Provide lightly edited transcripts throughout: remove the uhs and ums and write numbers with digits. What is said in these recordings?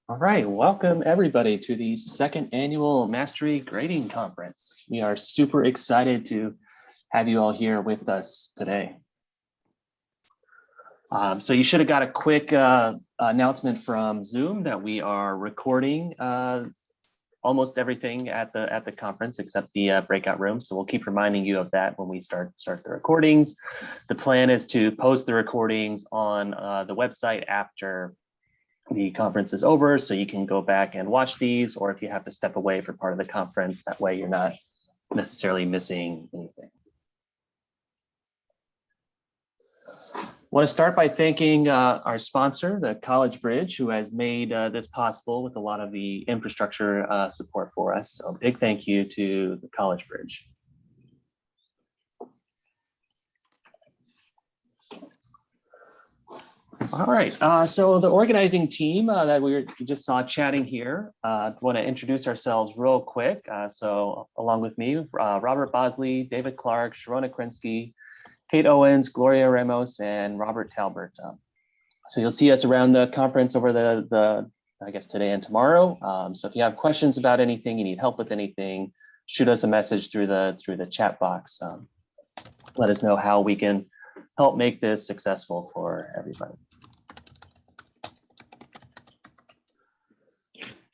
All right, welcome everybody to the second annual Mastery Grading Conference. We are super excited to have you all here with us today. So you should have got a quick announcement from Zoom that we are recording almost everything at the conference except the breakout room. So we'll keep reminding you of that when we start the recordings. The plan is to post the recordings on the website after the conference is over, so you can go back and watch these, or if you have to step away for part of the conference, that way you're not necessarily missing anything. I want to start by thanking our sponsor, the College Bridge, who has made this possible with a lot of the infrastructure support for us. So big thank you to the College Bridge. All right, so the organizing team that we just saw chatting here, want to introduce ourselves real quick. So along with me, Robert Bosley, David Clark, Sharona Krinsky, Kate Owens, Gloria Ramos, and Robert Talbert. So you'll see us around the conference over I guess today and tomorrow. So if you have questions about anything, you need help with anything, shoot us a message through the chat box. Let us know how we can help make this successful for everybody.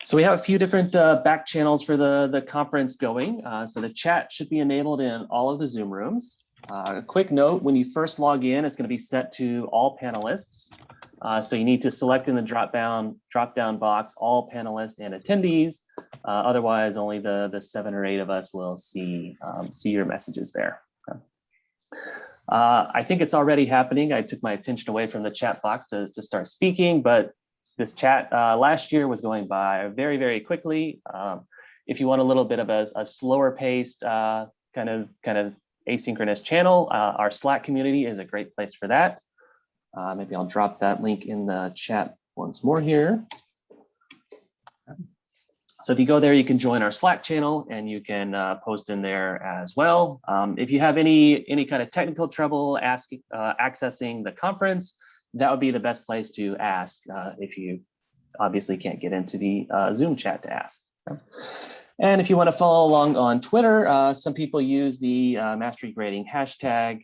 So we have a few different back channels for the conference going. So the chat should be enabled in all of the Zoom rooms. A quick note, when you first log in, it's going to be set to all panelists. So you need to select in the drop-down box all panelists and attendees. Otherwise, only the 7 or 8 of us will see your messages there. Okay. I think it's already happening. I took my attention away from the chat box to start speaking, but this chat last year was going by very, very quickly. If you want a little bit of a slower paced kind of asynchronous channel, our Slack community is a great place for that. Maybe I'll drop that link in the chat once more here. So if you go there, you can join our Slack channel and you can post in there as well. If you have any kind of technical trouble accessing the conference, that would be the best place to ask if you obviously can't get into the Zoom chat to ask. Okay. And if you want to follow along on Twitter, some people use the Mastery Grading hashtag.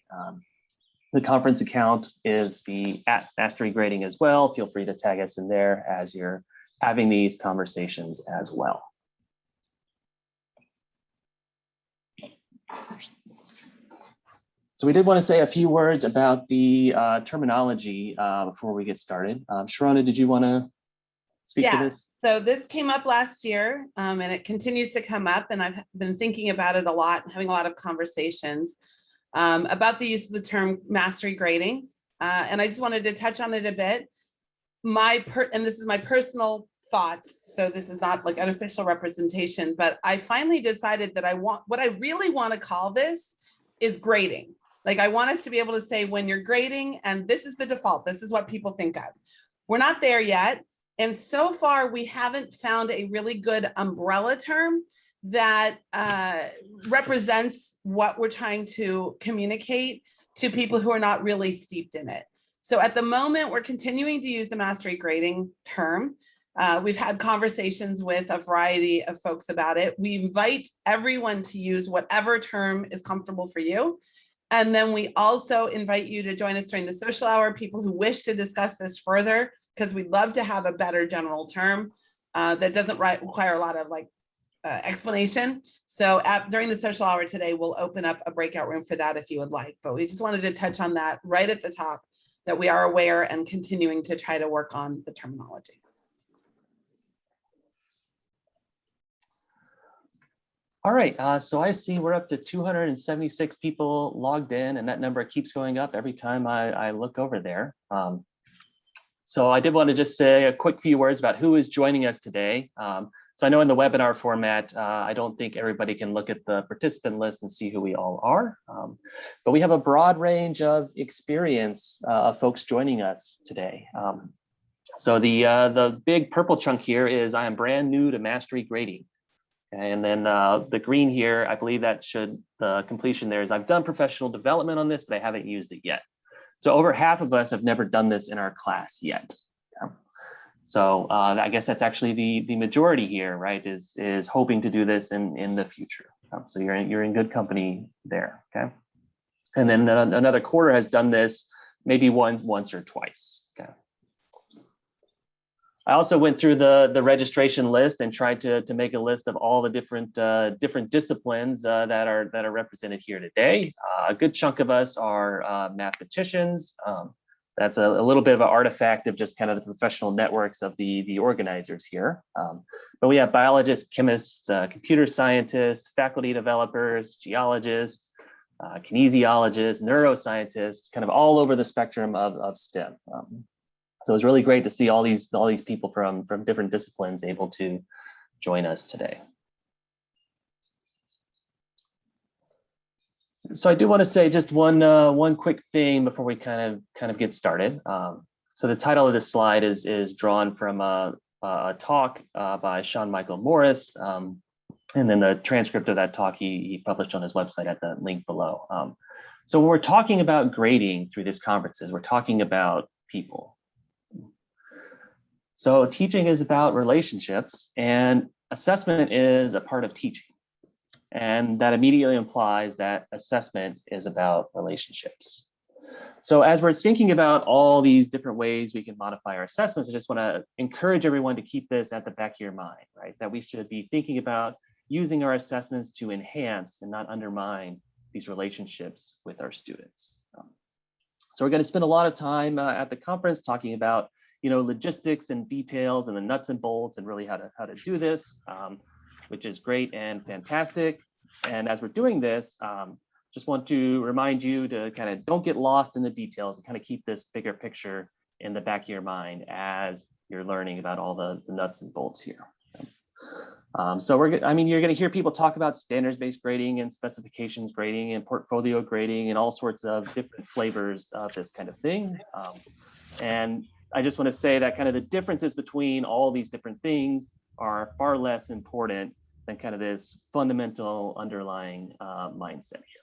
The conference account is the @MasteryGrading as well. Feel free to tag us in there as you're having these conversations as well. So we did want to say a few words about the terminology before we get started. Sharona, did you want to speak to this? So this came up last year and it continues to come up, and I've been thinking about it a lot and having a lot of conversations about the use of the term mastery grading. And I just wanted to touch on it a bit. And this is my personal thoughts, so this is not like an official representation, but I finally decided that what I really want to call this is grading. Like, I want us to be able to say when you're grading, and this is the default, this is what people think of. We're not there yet. And so far, we haven't found a really good umbrella term that represents what we're trying to communicate to people who are not really steeped in it. So at the moment, we're continuing to use the mastery grading term. We've had conversations with a variety of folks about it. We invite everyone to use whatever term is comfortable for you. And then we also invite you to join us during the social hour, people who wish to discuss this further, because we'd love to have a better general term that doesn't require a lot of explanation. So during the social hour today, we'll open up a breakout room for that if you would like. But we just wanted to touch on that right at the top, that we are aware and continuing to try to work on the terminology. All right, so I see we're up to 276 people logged in, and that number keeps going up every time I look over there. So I did want to just say a quick few words about who is joining us today. So I know in the webinar format, I don't think everybody can look at the participant list and see who we all are, but we have a broad range of experience of folks joining us today. So the big purple chunk here is I am brand new to mastery grading. And then the green here, I believe that the completion there is I've done professional development on this, but I haven't used it yet. So over half of us have never done this in our class yet. So I guess that's actually the majority here, right? Is hoping to do this in the future. So you're in good company there. Okay, and then another quarter has done this maybe once or twice. Okay. I also went through the registration list and tried to make a list of all the different disciplines that are represented here today. A good chunk of us are mathematicians. That's a little bit of an artifact of just kind of the professional networks of the organizers here. But we have biologists, chemists, computer scientists, faculty developers, geologists, kinesiologists, neuroscientists, kind of all over the spectrum of STEM. So it was really great to see all these people from different disciplines able to join us today. So I do want to say just one quick thing before we kind of get started. So the title of this slide is drawn from a talk by Sean Michael Morris, and then the transcript of that talk he published on his website at the link below. So when we're talking about grading through these conferences, we're talking about people. So teaching is about relationships, and assessment is a part of teaching. And that immediately implies that assessment is about relationships. So as we're thinking about all these different ways we can modify our assessments, I just want to encourage everyone to keep this at the back of your mind, right? That we should be thinking about using our assessments to enhance and not undermine these relationships with our students. So we're going to spend a lot of time at the conference talking about, logistics and details and the nuts and bolts and really how to do this. Which is great and fantastic. And as we're doing this, just want to remind you to kind of don't get lost in the details and kind of keep this bigger picture in the back of your mind as you're learning about all the nuts and bolts here. So you're going to hear people talk about standards-based grading and specifications grading and portfolio grading and all sorts of different flavors of this kind of thing. And I just want to say that kind of the differences between all these different things are far less important than kind of this fundamental underlying mindset here.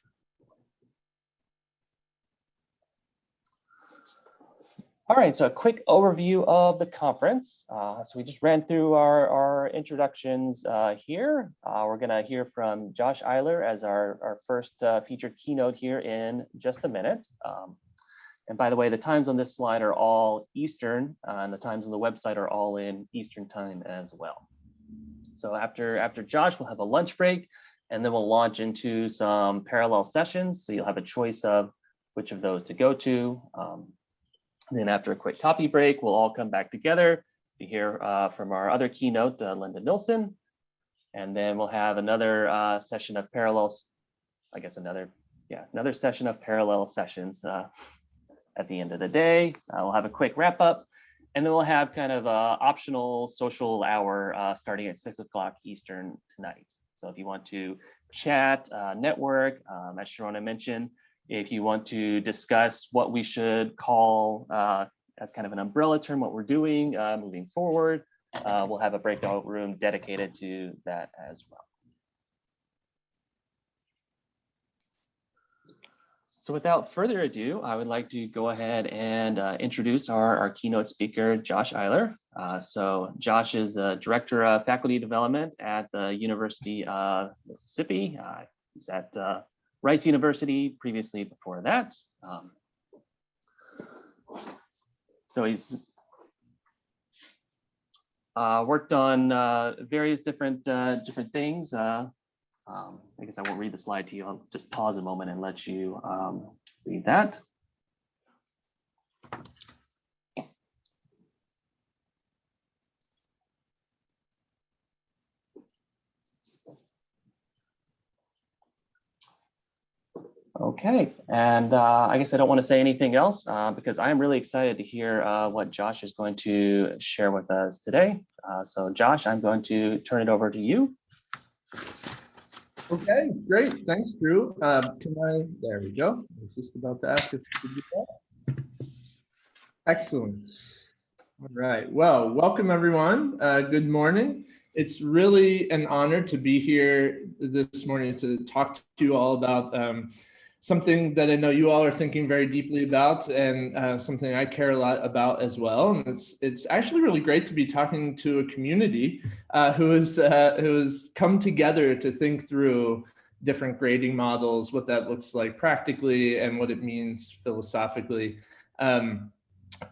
All right, so a quick overview of the conference. So we just ran through our introductions here. We're gonna hear from Josh Eyler as our first featured keynote here in just a minute. And by the way, the times on this slide are all Eastern, and the times on the website are all in Eastern time as well. So after Josh, we'll have a lunch break, and then we'll launch into some parallel sessions. So you'll have a choice of which of those to go to. Then after a quick coffee break, we'll all come back together to hear from our other keynote, Linda Nilsson. And then we'll have another session of parallels, I guess another session of parallel sessions at the end of the day. We'll have a quick wrap up. And then we'll have kind of an optional social hour starting at 6 o'clock Eastern tonight. So if you want to chat, network, as Sharona mentioned, if you want to discuss what we should call as kind of an umbrella term, what we're doing moving forward, we'll have a breakout room dedicated to that as well. So without further ado, I would like to go ahead and introduce our keynote speaker, Josh Eyler. So Josh is the Director of Faculty Development at the University of Mississippi. He's at Rice University previously before that. So he's worked on various different things. I guess I won't read the slide to you. I'll just pause a moment and let you read that. Okay, and I guess I don't want to say anything else because I'm really excited to hear what Josh is going to share with us today. So Josh, I'm going to turn it over to you. Okay, great. Thanks, Drew. There we go. I was just about to ask if you could do that. Excellent. All right. Well, welcome everyone. Good morning. It's really an honor to be here this morning to talk to you all about something that I know you all are thinking very deeply about, and something I care a lot about as well. And it's actually really great to be talking to a community who has come together to think through different grading models, what that looks like practically, and what it means philosophically.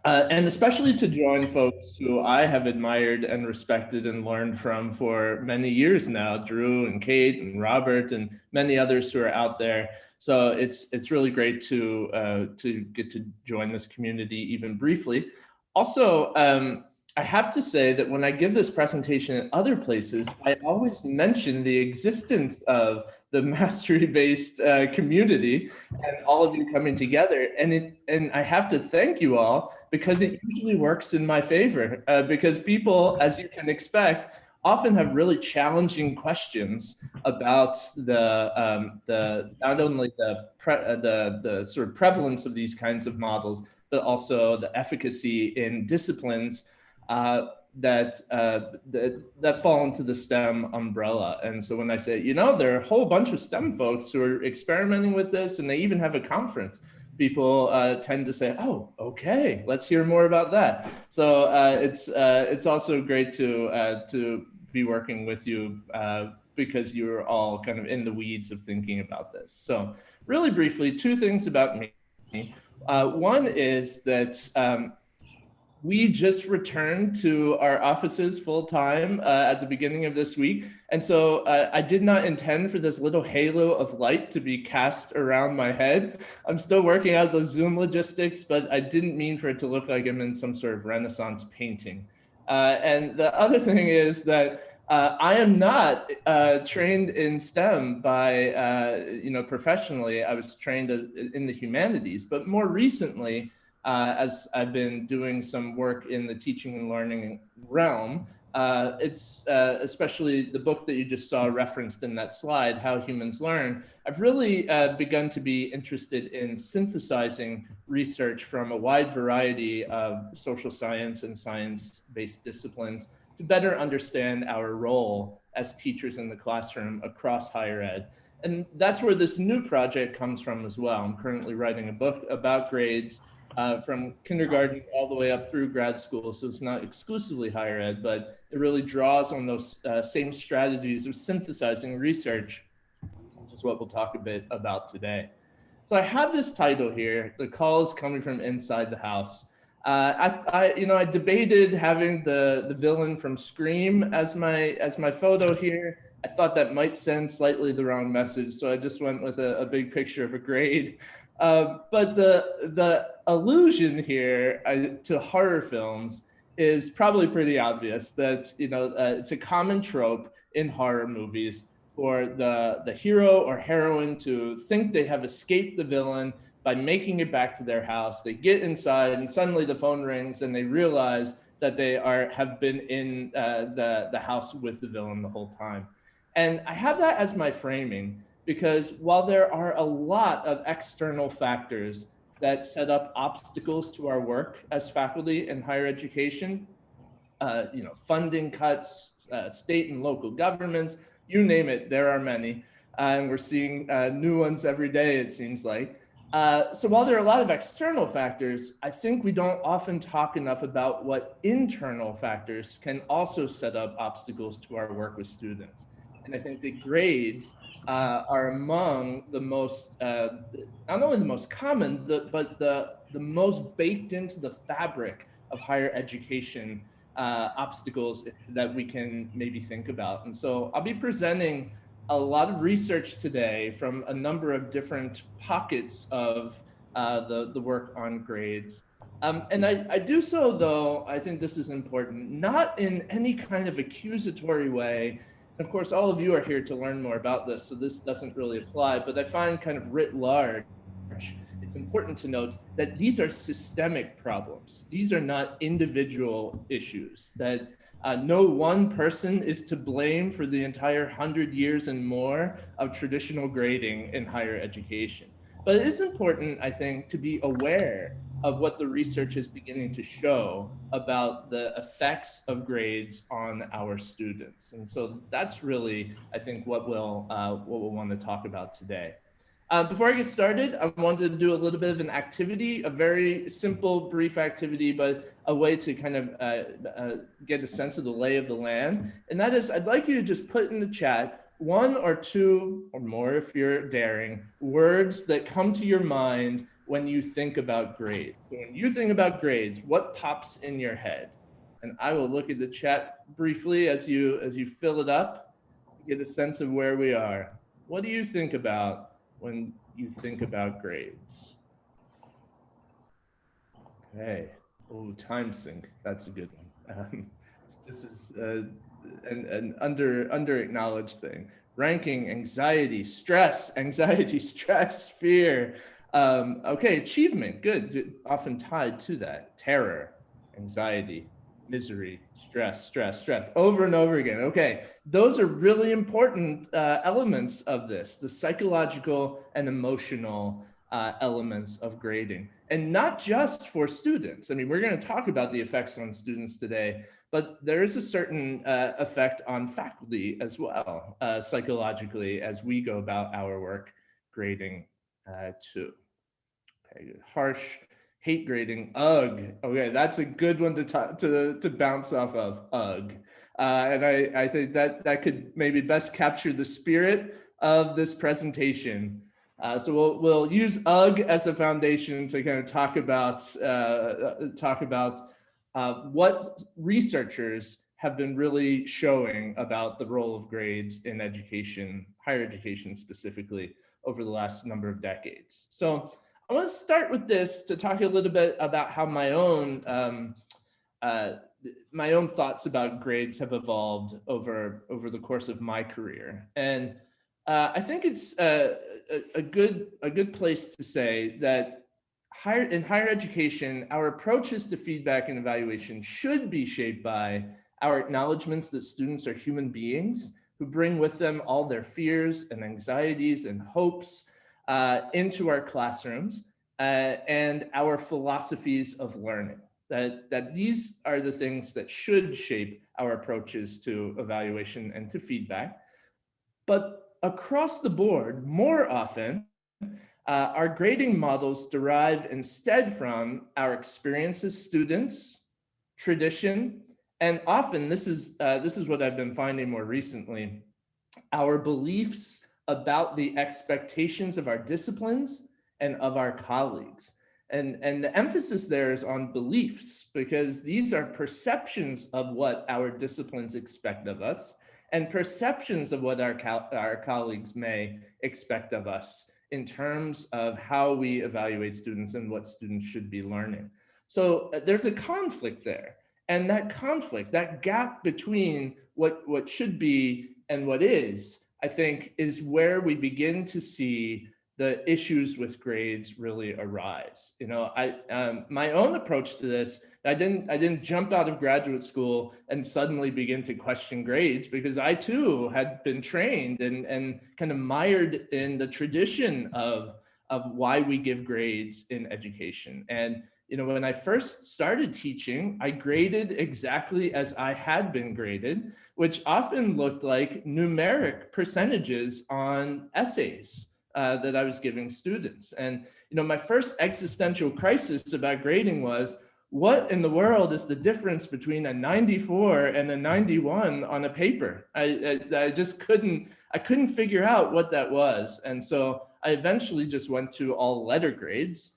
And especially to join folks who I have admired and respected and learned from for many years now, Drew and Kate and Robert and many others who are out there. So it's really great to get to join this community even briefly. Also, I have to say that when I give this presentation in other places, I always mention the existence of the mastery-based community and all of you coming together. And I have to thank you all, because it usually works in my favor, because people, as you can expect, often have really challenging questions about the not only the sort of prevalence of these kinds of models, but also the efficacy in disciplines that fall into the STEM umbrella. And so when I say, you know, there are a whole bunch of STEM folks who are experimenting with this, and they even have a conference, people tend to say, oh, okay, let's hear more about that. So it's also great to be working with you because you're all kind of in the weeds of thinking about this. So really briefly, two things about me. One is that we just returned to our offices full time at the beginning of this week. And so I did not intend for this little halo of light to be cast around my head. I'm still working out the Zoom logistics, but I didn't mean for it to look like I'm in some sort of Renaissance painting. And the other thing is that I am not trained in STEM by, professionally. I was trained in the humanities, but more recently, as I've been doing some work in the teaching and learning realm, it's especially the book that you just saw referenced in that slide, How Humans Learn. I've really begun to be interested in synthesizing research from a wide variety of social science and science-based disciplines to better understand our role as teachers in the classroom across higher ed. And that's where this new project comes from as well. I'm currently writing a book about grades from kindergarten all the way up through grad school. So it's not exclusively higher ed, but it really draws on those same strategies of synthesizing research, which is what we'll talk a bit about today. So I have this title here, The Call is Coming from Inside the House. I debated having the villain from Scream as my photo here. I thought that might send slightly the wrong message, so I just went with a big picture of a grade. But the allusion here to horror films is probably pretty obvious. That it's a common trope in horror movies for the hero or heroine to think they have escaped the villain by making it back to their house. They get inside, and suddenly the phone rings, and they realize that they have been in the house with the villain the whole time. And I have that as my framing, because while there are a lot of external factors that set up obstacles to our work as faculty in higher education, funding cuts, state and local governments, you name it, there are many. And we're seeing new ones every day, it seems like. So while there are a lot of external factors, I think we don't often talk enough about what internal factors can also set up obstacles to our work with students. And I think the grades are among the most, not only the most common, but the most baked into the fabric of higher education obstacles that we can maybe think about. And so I'll be presenting a lot of research today from a number of different pockets of the work on grades. And I do so, though, I think this is important, not in any kind of accusatory way. Of course, all of you are here to learn more about this, so this doesn't really apply, but I find kind of writ large, it's important to note that these are systemic problems. These are not individual issues, that no one person is to blame for the entire 100 years and more of traditional grading in higher education. But it is important, I think, to be aware of what the research is beginning to show about the effects of grades on our students. And so that's really, I think, what we'll want to talk about today. Before I get started, I wanted to do a little bit of an activity, a very simple, brief activity, but a way to kind of get a sense of the lay of the land. And that is, I'd like you to just put in the chat 1 or 2 or more, if you're daring, words that come to your mind when you think about grades. So when you think about grades, what pops in your head? And I will look at the chat briefly as you fill it up, get a sense of where we are. What do you think about when you think about grades? Okay. Oh, time sync. That's a good one. This is an under acknowledged thing. Ranking, anxiety, stress, fear. Okay, achievement, good. Often tied to that. Terror, anxiety, misery, stress, over and over again. Okay, those are really important elements of this, the psychological and emotional elements of grading, and not just for students. I mean, we're going to talk about the effects on students today, but there is a certain effect on faculty as well, psychologically, as we go about our work grading too. Okay, harsh, hate grading, ugh. Okay, that's a good one to bounce off of, ugh. And I think that could maybe best capture the spirit of this presentation. So we'll use ugh as a foundation to kind of talk about what researchers have been really showing about the role of grades in education, higher education specifically, over the last number of decades. So I want to start with this to talk a little bit about how my own thoughts about grades have evolved over the course of my career. And I think it's a good place to say that in higher education, our approaches to feedback and evaluation should be shaped by our acknowledgements that students are human beings who bring with them all their fears and anxieties and hopes into our classrooms, and our philosophies of learning. That these are the things that should shape our approaches to evaluation and to feedback. But across the board, more often, our grading models derive instead from our experience as students, tradition, and often this is what I've been finding more recently, our beliefs about the expectations of our disciplines and of our colleagues. And the emphasis there is on beliefs, because these are perceptions of what our disciplines expect of us and perceptions of what our colleagues may expect of us in terms of how we evaluate students and what students should be learning. So there's a conflict there. And that conflict, that gap between what should be and what is, I think, is where we begin to see the issues with grades really arise. You know, my own approach to this, I didn't jump out of graduate school and suddenly begin to question grades, because I too had been trained and kind of mired in the tradition of why we give grades in education. And you know, when I first started teaching, I graded exactly as I had been graded, which often looked like numeric percentages on essays that I was giving students. And you know, my first existential crisis about grading was, what in the world is the difference between a 94 and a 91 on a paper? I just couldn't figure out what that was. And so I eventually just went to all letter grades,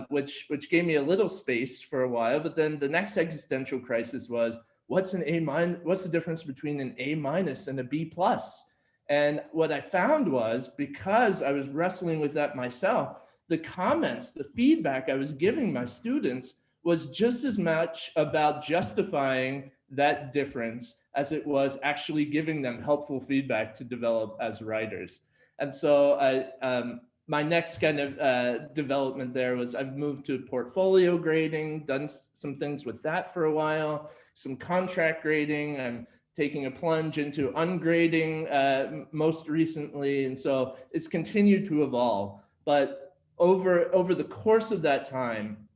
which gave me a little space for a while. But then the next existential crisis was, what's the difference between an A- and a B+? And what I found was, because I was wrestling with that myself, the comments, the feedback I was giving my students was just as much about justifying that difference as it was actually giving them helpful feedback to develop as writers. And so my next kind of development there was, I've moved to portfolio grading, done some things with that for a while, some contract grading. I'm taking a plunge into ungrading most recently. And so it's continued to evolve. But over the course of that time,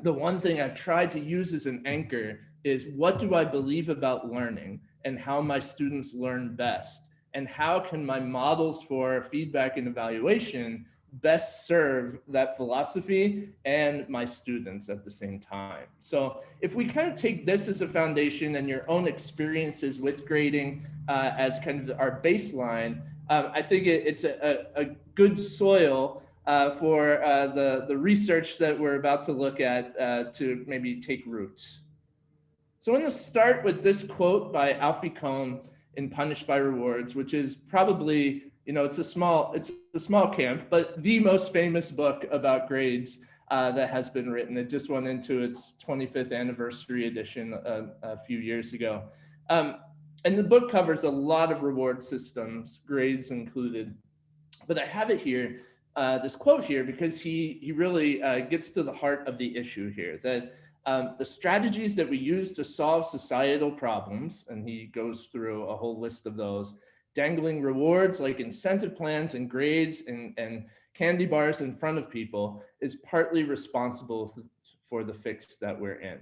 the one thing I've tried to use as an anchor is, what do I believe about learning and how my students learn best? And how can my models for feedback and evaluation best serve that philosophy and my students at the same time. So if we kind of take this as a foundation and your own experiences with grading as kind of our baseline, I think it's a good soil for the research that we're about to look at to maybe take root. So I'm going to start with this quote by Alfie Kohn in Punished by Rewards, which is probably, it's a small camp, but the most famous book about grades that has been written. It just went into its 25th anniversary edition a few years ago. And the book covers a lot of reward systems, grades included. But I have it here, this quote here, because he really gets to the heart of the issue here, that the strategies that we use to solve societal problems, and he goes through a whole list of those, dangling rewards like incentive plans and grades and candy bars in front of people, is partly responsible for the fix that we're in.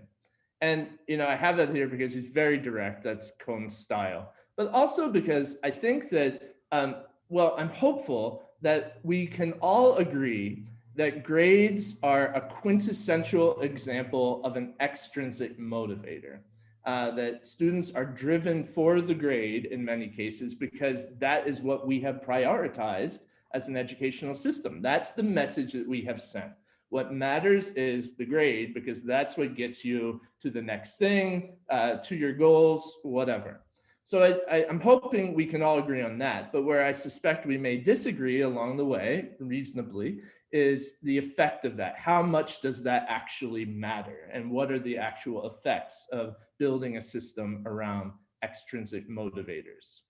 And I have that here because he's very direct. That's Cohn's style, but also because I think that, well, I'm hopeful that we can all agree that grades are a quintessential example of an extrinsic motivator, that students are driven for the grade in many cases because that is what we have prioritized as an educational system. That's the message that we have sent. What matters is the grade because that's what gets you to the next thing, to your goals, whatever. So I'm hoping we can all agree on that, but where I suspect we may disagree along the way, reasonably, is the effect of that. How much does that actually matter? And what are the actual effects of building a system around extrinsic motivators?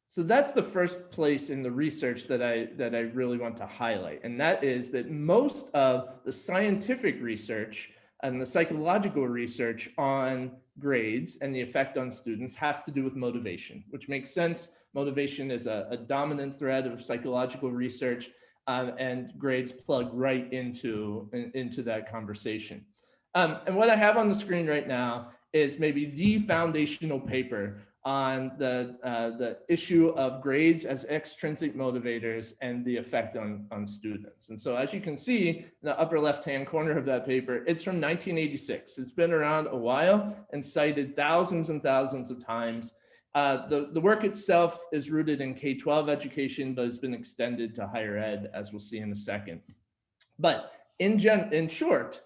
So that's the first place in the research that I really want to highlight. And that is that most of the scientific research and the psychological research on grades and the effect on students has to do with motivation, which makes sense. Motivation is a dominant thread of psychological research, and grades plug right into that conversation. And what I have on the screen right now is maybe the foundational paper on the issue of grades as extrinsic motivators and the effect on students. And so as you can see in the upper left-hand corner of that paper, it's from 1986. It's been around a while and cited thousands and thousands of times. The work itself is rooted in K-12 education, but has been extended to higher ed, as we'll see in a second. But in short,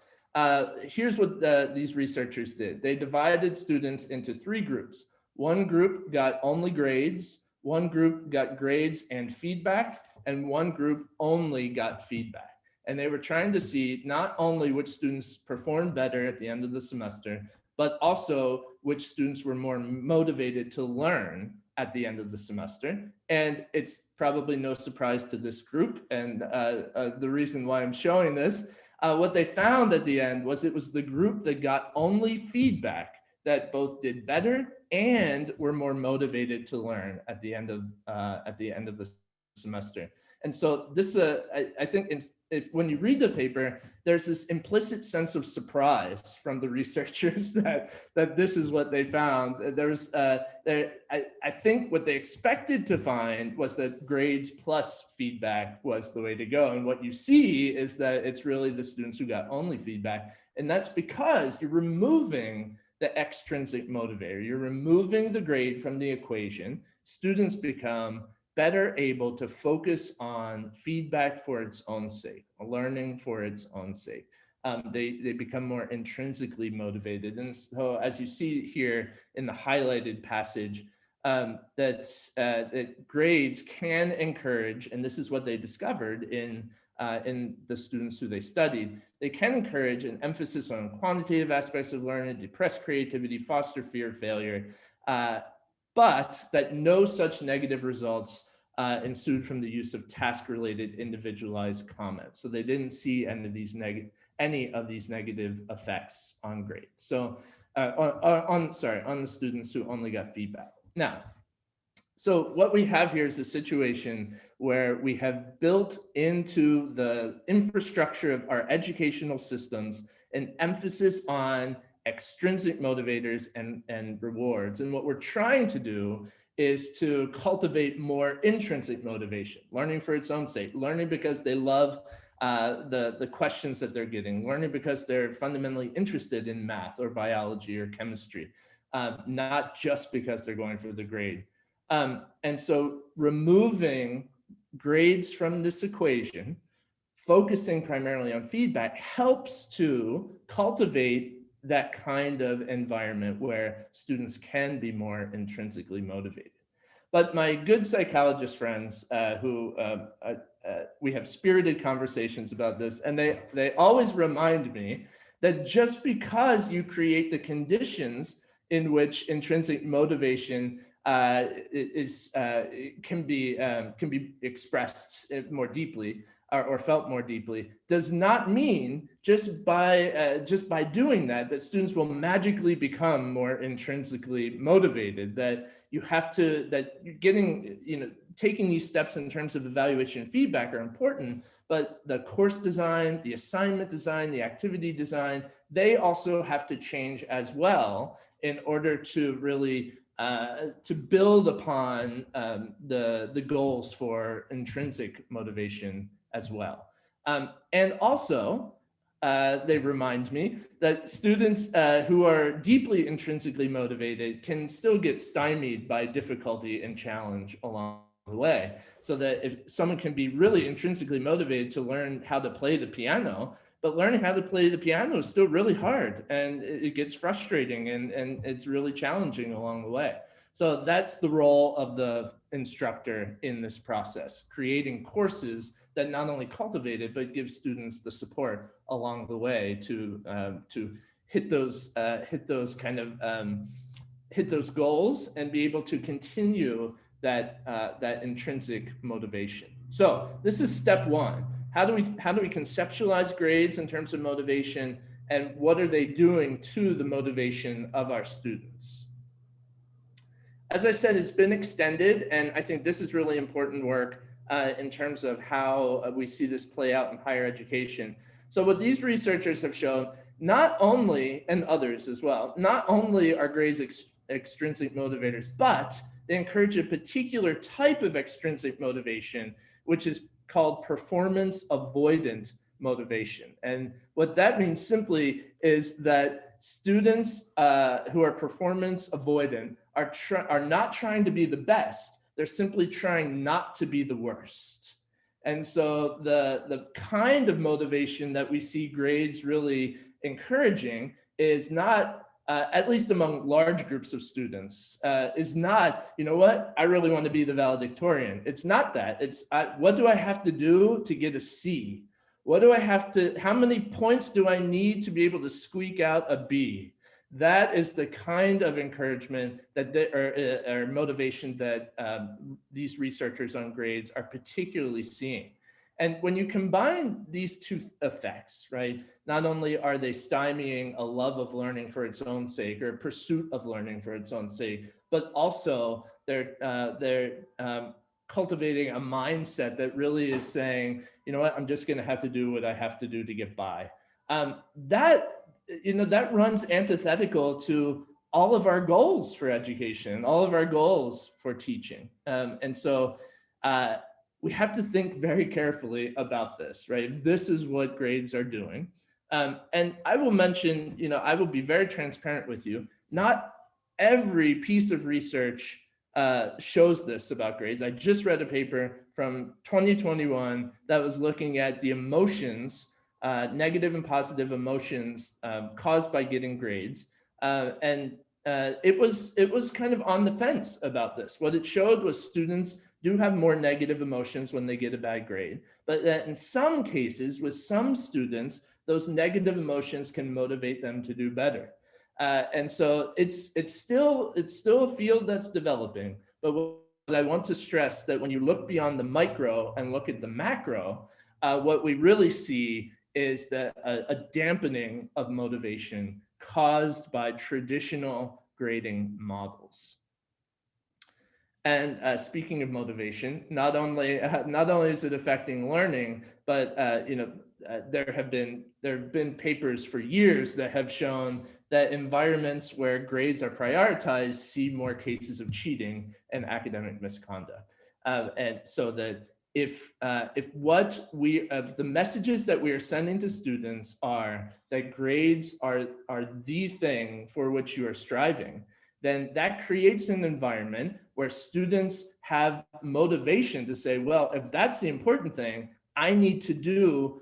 here's what these researchers did. They divided students into three groups. One group got only grades, one group got grades and feedback, and one group only got feedback. And they were trying to see not only which students performed better at the end of the semester, but also which students were more motivated to learn at the end of the semester. And it's probably no surprise to this group. And the reason why I'm showing this, what they found at the end was it was the group that got only feedback that both did better and were more motivated to learn at the end of the semester. And so this, I think, if when you read the paper, there's this implicit sense of surprise from the researchers that this is what they found. I think what they expected to find was that grades plus feedback was the way to go. And what you see is that it's really the students who got only feedback. And that's because you're removing the extrinsic motivator. You're removing the grade from the equation. Students become better able to focus on feedback for its own sake, learning for its own sake. They become more intrinsically motivated. And so as you see here in the highlighted passage, that grades can encourage, and this is what they discovered in the students who they studied, they can encourage an emphasis on quantitative aspects of learning, depress creativity, foster fear of failure, but that no such negative results ensued from the use of task-related individualized comments. So they didn't see any of these negative effects on grades. So on the students who only got feedback. Now, so what we have here is a situation where we have built into the infrastructure of our educational systems an emphasis on extrinsic motivators and rewards. And what we're trying to do is to cultivate more intrinsic motivation, learning for its own sake, learning because they love the questions that they're getting, learning because they're fundamentally interested in math or biology or chemistry, not just because they're going for the grade. And so removing grades from this equation, focusing primarily on feedback, helps to cultivate that kind of environment where students can be more intrinsically motivated. But my good psychologist friends we have spirited conversations about this, and they always remind me that just because you create the conditions in which intrinsic motivation can be expressed more deeply or felt more deeply, does not mean just by doing that students will magically become more intrinsically motivated. That you have to, that you're getting, taking these steps in terms of evaluation and feedback are important, but the course design, the assignment design, the activity design, they also have to change as well in order to really to build upon the goals for intrinsic motivation as well. And also, they remind me that students who are deeply intrinsically motivated can still get stymied by difficulty and challenge along the way. So that if someone can be really intrinsically motivated to learn how to play the piano, but learning how to play the piano is still really hard, and it gets frustrating, and it's really challenging along the way. So that's the role of the instructor in this process, creating courses that not only cultivate it, but give students the support along the way to hit those goals and be able to continue that intrinsic motivation. So this is step one. How do we conceptualize grades in terms of motivation, and what are they doing to the motivation of our students? As I said, it's been extended, and I think this is really important work in terms of how we see this play out in higher education. So what these researchers have shown, not only, and others as well, not only are grades extrinsic motivators, but they encourage a particular type of extrinsic motivation, which is called performance avoidant motivation. And what that means simply is that students who are performance avoidant are not trying to be the best. They're simply trying not to be the worst. And so the kind of motivation that we see grades really encouraging is not, at least among large groups of students, is not, you know what, I really want to be the valedictorian. It's not that. It's what do I have to do to get a C? What do I have to, how many points do I need to be able to squeak out a B? That is the kind of encouragement that or motivation that these researchers on grades are particularly seeing. And when you combine these two effects, right, not only are they stymieing a love of learning for its own sake or a pursuit of learning for its own sake, but also they're cultivating a mindset that really is saying, you know what, I'm just going to have to do what I have to do to get by. That runs antithetical to all of our goals for education, all of our goals for teaching. And so we have to think very carefully about this, right? This is what grades are doing. And I will mention, I will be very transparent with you. Not every piece of research shows this about grades. I just read a paper from 2021 that was looking at the emotions, negative and positive emotions caused by getting grades. And it was kind of on the fence about this. What it showed was students do have more negative emotions when they get a bad grade, but that in some cases with some students, those negative emotions can motivate them to do better. And so it's still a field that's developing, but what I want to stress that when you look beyond the micro and look at the macro, what we really see is that a dampening of motivation caused by traditional grading models. And speaking of motivation, not only is it affecting learning, but there have been papers for years that have shown that environments where grades are prioritized see more cases of cheating and academic misconduct. And so that if the messages that we are sending to students are that grades are the thing for which you are striving, then that creates an environment where students have motivation to say, well, if that's the important thing, I need to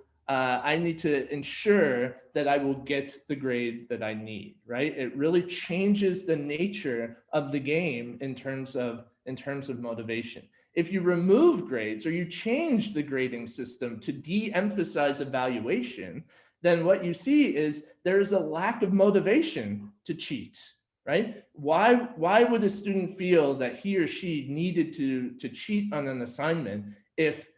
ensure that I will get the grade that I need, right? It really changes the nature of the game in terms of motivation. If you remove grades or you change the grading system to de-emphasize evaluation, then what you see is there's a lack of motivation to cheat, right? Why would a student feel that he or she needed to cheat on an assignment if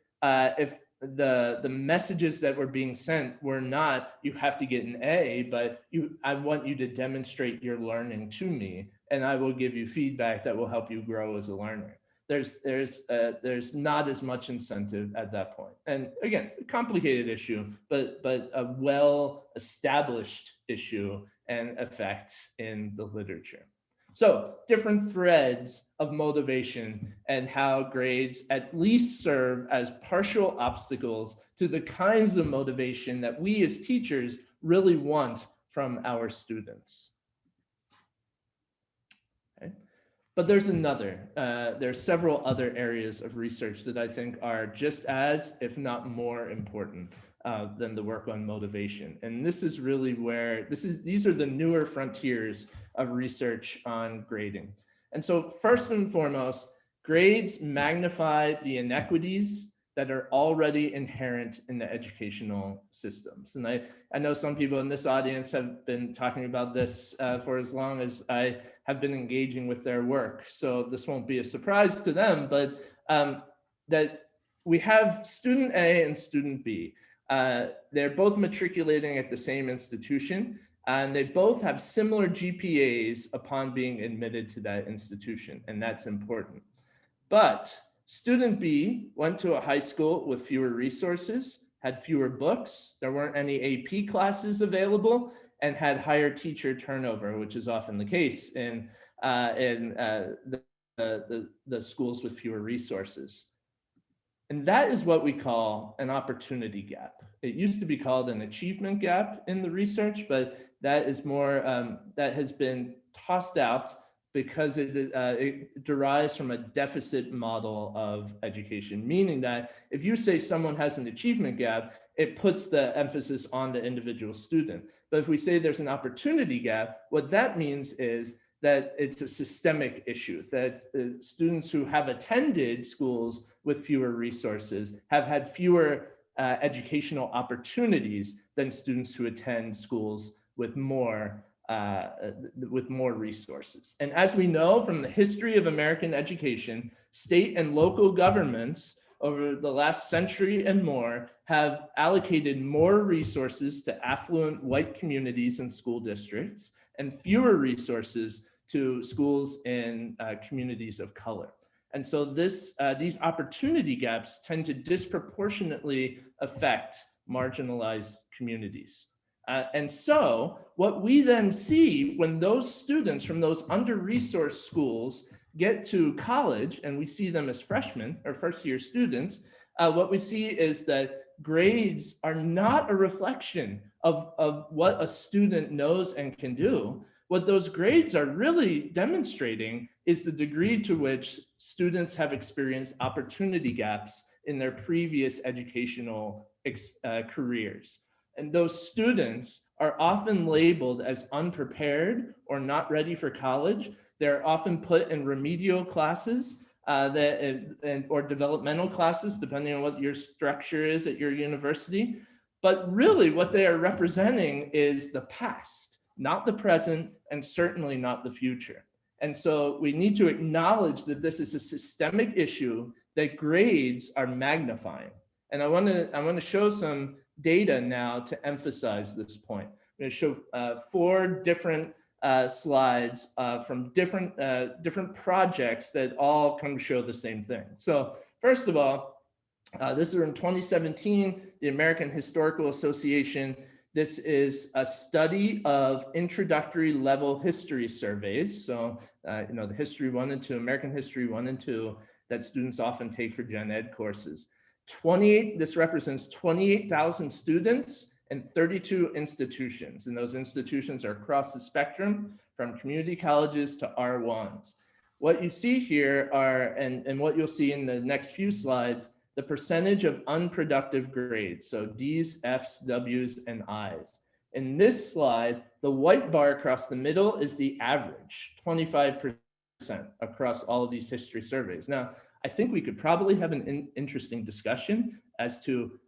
the messages that were being sent were not, you have to get an A, but I want you to demonstrate your learning to me, and I will give you feedback that will help you grow as a learner. There's not as much incentive at that point. And again, a complicated issue, but a well-established issue and effect in the literature. So different threads of motivation and how grades at least serve as partial obstacles to the kinds of motivation that we as teachers really want from our students. Okay. But there's several other areas of research that I think are just as, if not more important than the work on motivation. And this is really where, these are the newer frontiers of research on grading. And so first and foremost, grades magnify the inequities that are already inherent in the educational systems. And I know some people in this audience have been talking about this for as long as I have been engaging with their work. So this won't be a surprise to them, but that we have student A and student B. They're both matriculating at the same institution, and they both have similar GPAs upon being admitted to that institution, and that's important. But student B went to a high school with fewer resources, had fewer books, there weren't any AP classes available, and had higher teacher turnover, which is often the case in the schools with fewer resources. And that is what we call an opportunity gap. It used to be called an achievement gap in the research, but that is more, that has been tossed out because it derives from a deficit model of education, meaning that if you say someone has an achievement gap, it puts the emphasis on the individual student. But if we say there's an opportunity gap, what that means is that it's a systemic issue, that students who have attended schools with fewer resources have had fewer educational opportunities than students who attend schools with more resources. And as we know from the history of American education, state and local governments over the last century and more have allocated more resources to affluent white communities and school districts and fewer resources to schools in communities of color. And so these opportunity gaps tend to disproportionately affect marginalized communities. And so what we then see when those students from those under-resourced schools get to college, and we see them as freshmen or first-year students, what we see is that grades are not a reflection of what a student knows and can do. What those grades are really demonstrating is the degree to which students have experienced opportunity gaps in their previous educational careers. And those students are often labeled as unprepared or not ready for college. They're often put in remedial classes or developmental classes, depending on what your structure is at your university. But really what they are representing is the past, not the present, and certainly not the future. And so we need to acknowledge that this is a systemic issue that grades are magnifying. And I want to show some data now to emphasize this point. I'm going to show 4 different slides from different projects that all kind of show the same thing. So first of all, This is in 2017, the American Historical Association. This is a study of introductory level history surveys. So, the History 1 and 2, American History 1 and 2, that students often take for Gen Ed courses. This represents 28,000 students and 32 institutions. And those institutions are across the spectrum from community colleges to R1s. What you see here are, and what you'll see in the next few slides, the percentage of unproductive grades, so D's, F's, W's, and I's. In this slide, the white bar across the middle is the average, 25% across all of these history surveys. Now, I think we could probably have an interesting discussion as to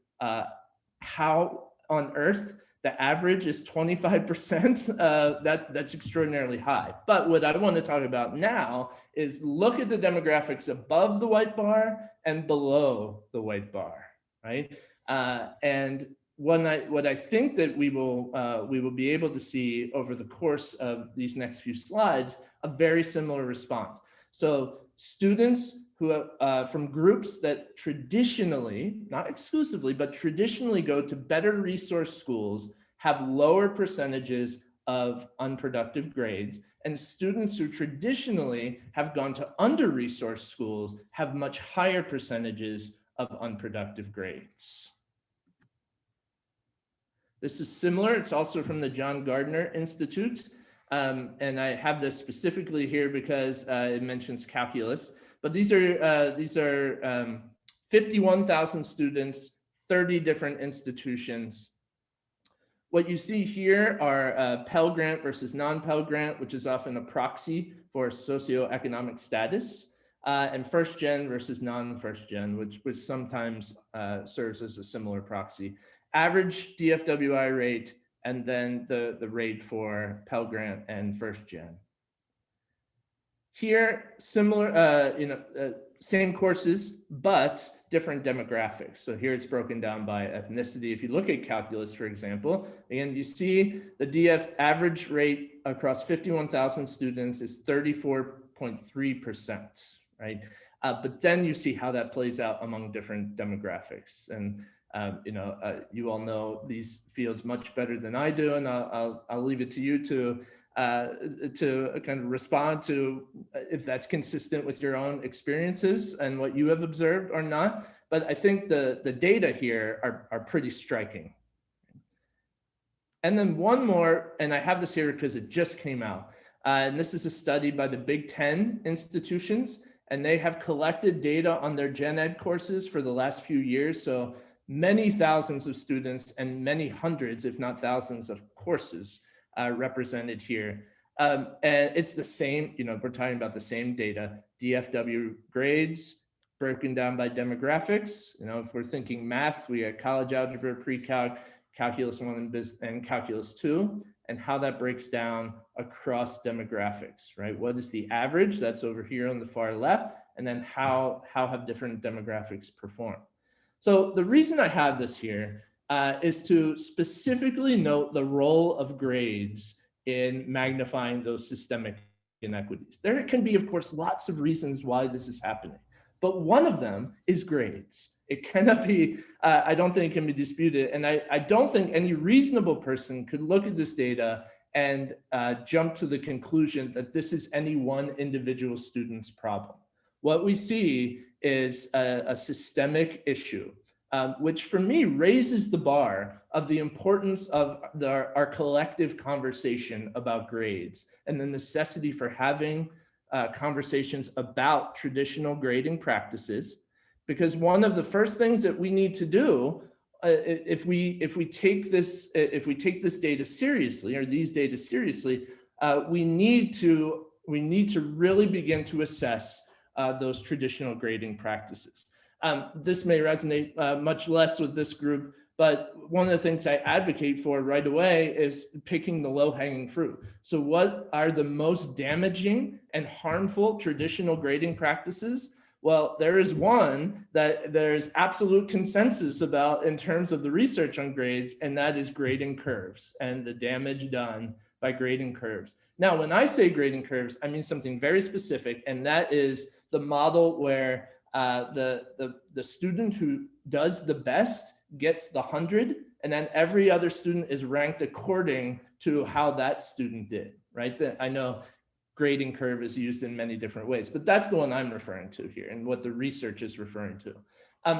how on earth the average is 25%. That's extraordinarily high. But what I want to talk about now is look at the demographics above the white bar and below the white bar, right? And what I think that we will be able to see over the course of these next few slides, a very similar response. So students who from groups that traditionally, not exclusively, but traditionally go to better resource schools have lower percentages of unproductive grades, and students who traditionally have gone to under-resourced schools have much higher percentages of unproductive grades. This is similar. It's also from the John Gardner Institute. And I have this specifically here because it mentions calculus. But these are 51,000 students, 30 different institutions. What you see here are Pell Grant versus non-Pell Grant, which is often a proxy for socioeconomic status, and first gen versus non-first gen, which sometimes serves as a similar proxy. Average DFWI rate, and then the rate for Pell Grant and first gen. Here, similar, same courses, but different demographics. So here it's broken down by ethnicity. If you look at calculus, for example, again, you see the DF average rate across 51,000 students is 34.3%, right? But then you see how that plays out among different demographics. And you all know these fields much better than I do, and I'll leave it to you to kind of respond to if that's consistent with your own experiences and what you have observed or not. But I think the data here are pretty striking. And then one more, and I have this here because it just came out. And this is a study by the Big Ten institutions, and they have collected data on their gen ed courses for the last few years. So many thousands of students and many hundreds, if not thousands of courses represented here. And it's the same, we're talking about the same data, DFW grades broken down by demographics. If we're thinking math, we got college algebra, pre-calc, calculus 1 and calculus 2, and how that breaks down across demographics, right? What is the average? That's over here on the far left. And then how have different demographics performed? So the reason I have this here is to specifically note the role of grades in magnifying those systemic inequities. There can be, of course, lots of reasons why this is happening, but one of them is grades. It cannot be, I don't think it can be disputed. And I don't think any reasonable person could look at this data and jump to the conclusion that this is any one individual student's problem. What we see is a systemic issue, which for me raises the bar of the importance of our collective conversation about grades and the necessity for having conversations about traditional grading practices. Because one of the first things that we need to do, if we take this data seriously, or these data seriously, we need to really begin to assess those traditional grading practices. This may resonate much less with this group, but one of the things I advocate for right away is picking the low-hanging fruit. So what are the most damaging and harmful traditional grading practices? Well, there is one that there's absolute consensus about in terms of the research on grades, and that is grading curves and the damage done by grading curves. Now, when I say grading curves, I mean something very specific, and that is the model where the student who does the best gets the 100, and then every other student is ranked according to how that student did, right? I know grading curve is used in many different ways, but that's the one I'm referring to here and what the research is referring to.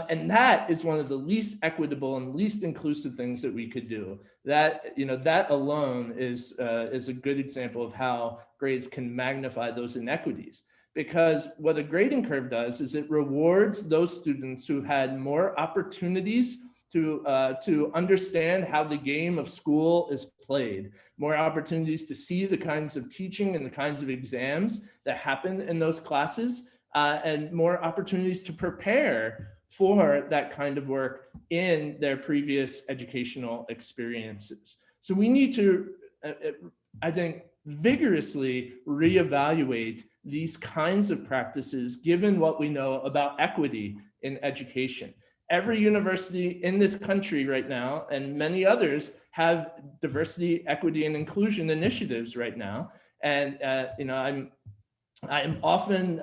And that is one of the least equitable and least inclusive things that we could do. That, that alone is a good example of how grades can magnify those inequities. Because what a grading curve does is it rewards those students who had more opportunities to understand how the game of school is played, more opportunities to see the kinds of teaching and the kinds of exams that happen in those classes, and more opportunities to prepare for that kind of work in their previous educational experiences. So we need to, I think, vigorously reevaluate these kinds of practices given what we know about equity in education. Every university in this country right now, and many others, have diversity, equity, and inclusion initiatives right now. And I'm often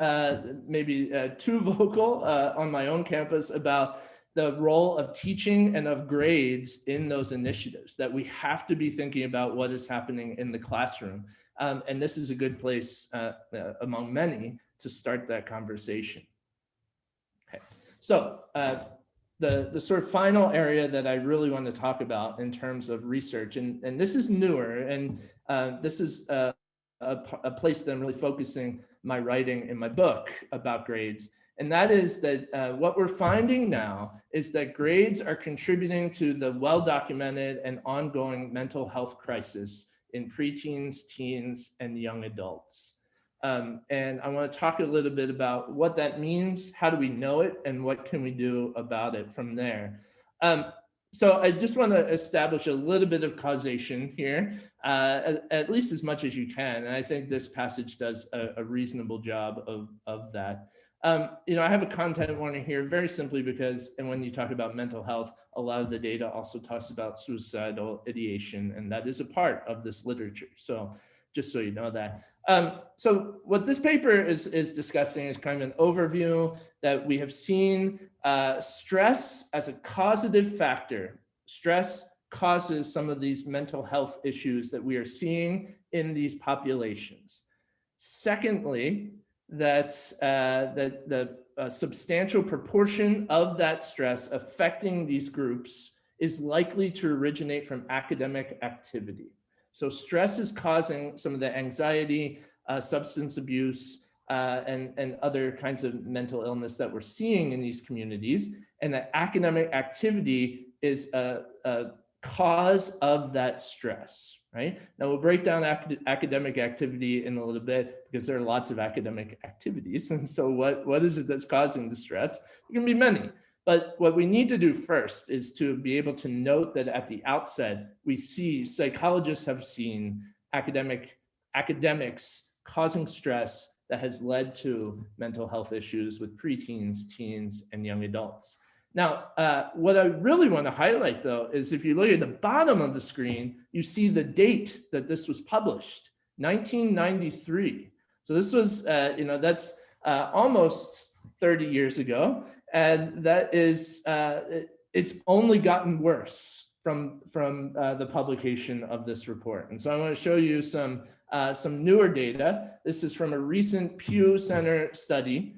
maybe too vocal on my own campus about the role of teaching and of grades in those initiatives, that we have to be thinking about what is happening in the classroom. And this is a good place among many to start that conversation. Okay, so the sort of final area that I really want to talk about in terms of research, and this is newer, and this is a place that I'm really focusing my writing in my book about grades. And that is that what we're finding now is that grades are contributing to the well-documented and ongoing mental health crisis in preteens, teens, and young adults. And I want to talk a little bit about what that means, how do we know it, and what can we do about it from there. So I just want to establish a little bit of causation here, at least as much as you can. And I think this passage does a reasonable job of that. I have a content warning here very simply because, and when you talk about mental health, a lot of the data also talks about suicidal ideation, and that is a part of this literature. So just so you know that. So what this paper is discussing is kind of an overview that we have seen stress as a causative factor. Stress causes some of these mental health issues that we are seeing in these populations. Secondly, that the substantial proportion of that stress affecting these groups is likely to originate from academic activity. So stress is causing some of the anxiety, substance abuse, and other kinds of mental illness that we're seeing in these communities, and that academic activity is a cause of that stress, right? Now we'll break down academic activity in a little bit because there are lots of academic activities. And so what is it that's causing the stress? There can be many. But what we need to do first is to be able to note that at the outset, we see psychologists have seen academics causing stress that has led to mental health issues with preteens, teens, and young adults. Now, what I really want to highlight, though, is if you look at the bottom of the screen, you see the date that this was published, 1993. So this was, that's almost 30 years ago. And that is, it's only gotten worse from the publication of this report. And so I want to show you some newer data. This is from a recent Pew Center study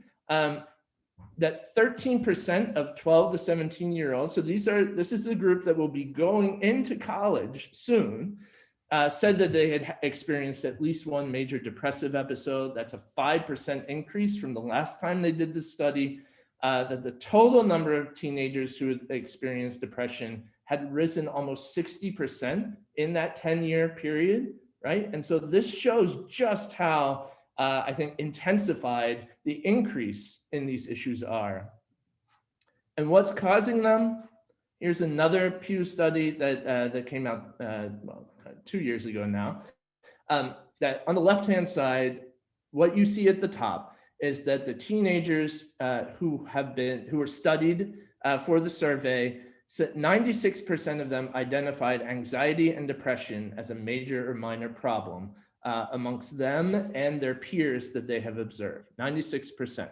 that 13% of 12 to 17-year-olds, so this is the group that will be going into college soon, said that they had experienced at least one major depressive episode. That's a 5% increase from the last time they did this study. That the total number of teenagers who had experienced depression had risen almost 60% in that 10-year period, right? And so this shows just how, I think, intensified the increase in these issues are. And what's causing them? Here's another Pew study that came out 2 years ago now, that on the left-hand side, what you see at the top is that the teenagers who were studied for the survey, 96% of them identified anxiety and depression as a major or minor problem amongst them and their peers that they have observed, 96%.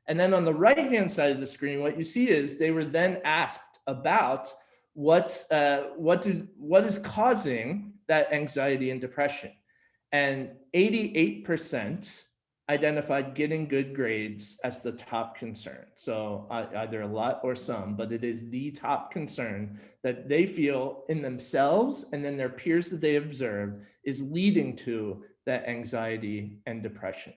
And then on the right-hand side of the screen, what you see is they were then asked about what is causing that anxiety and depression. And 88% identified getting good grades as the top concern. So either a lot or some, but it is the top concern that they feel in themselves and then their peers that they observed is leading to that anxiety and depression.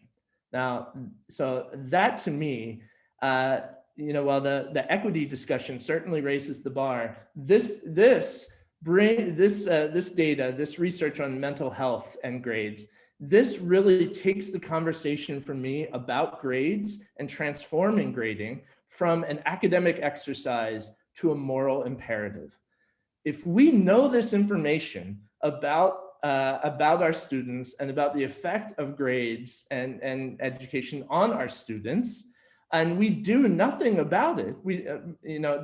Now, so that to me, while the equity discussion certainly raises the bar, this data, this research on mental health and grades, this really takes the conversation for me about grades and transforming grading from an academic exercise to a moral imperative. If we know this information about our students and about the effect of grades and education on our students, and we do nothing about it,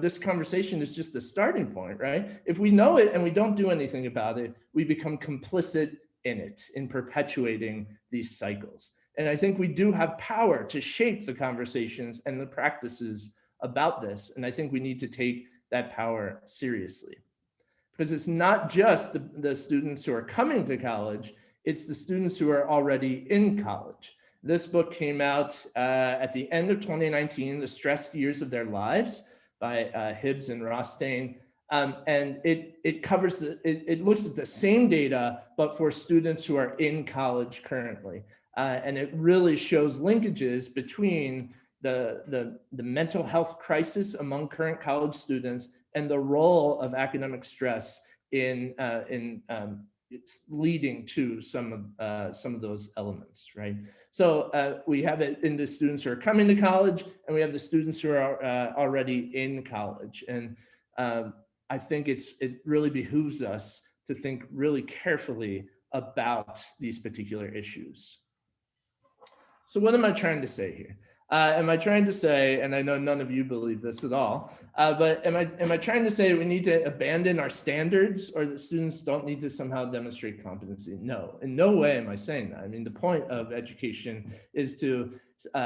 this conversation is just a starting point, right? If we know it and we don't do anything about it, we become complicit in it, in perpetuating these cycles. And I think we do have power to shape the conversations and the practices about this. And I think we need to take that power seriously. Because it's not just the students who are coming to college, it's the students who are already in college. This book came out at the end of 2019, The Stressed Years of Their Lives by Hibbs and Rothstein. And it covers, it looks at the same data, but for students who are in college currently. And it really shows linkages between the mental health crisis among current college students and the role of academic stress in leading to some of those elements, right? So we have it in the students who are coming to college, and we have the students who are already in college. And I think it really behooves us to think really carefully about these particular issues. So what am I trying to say here? Am I trying to say, and I know none of you believe this at all, but am I trying to say we need to abandon our standards, or that students don't need to somehow demonstrate competency? No, in no way am I saying that. I mean, the point of education is to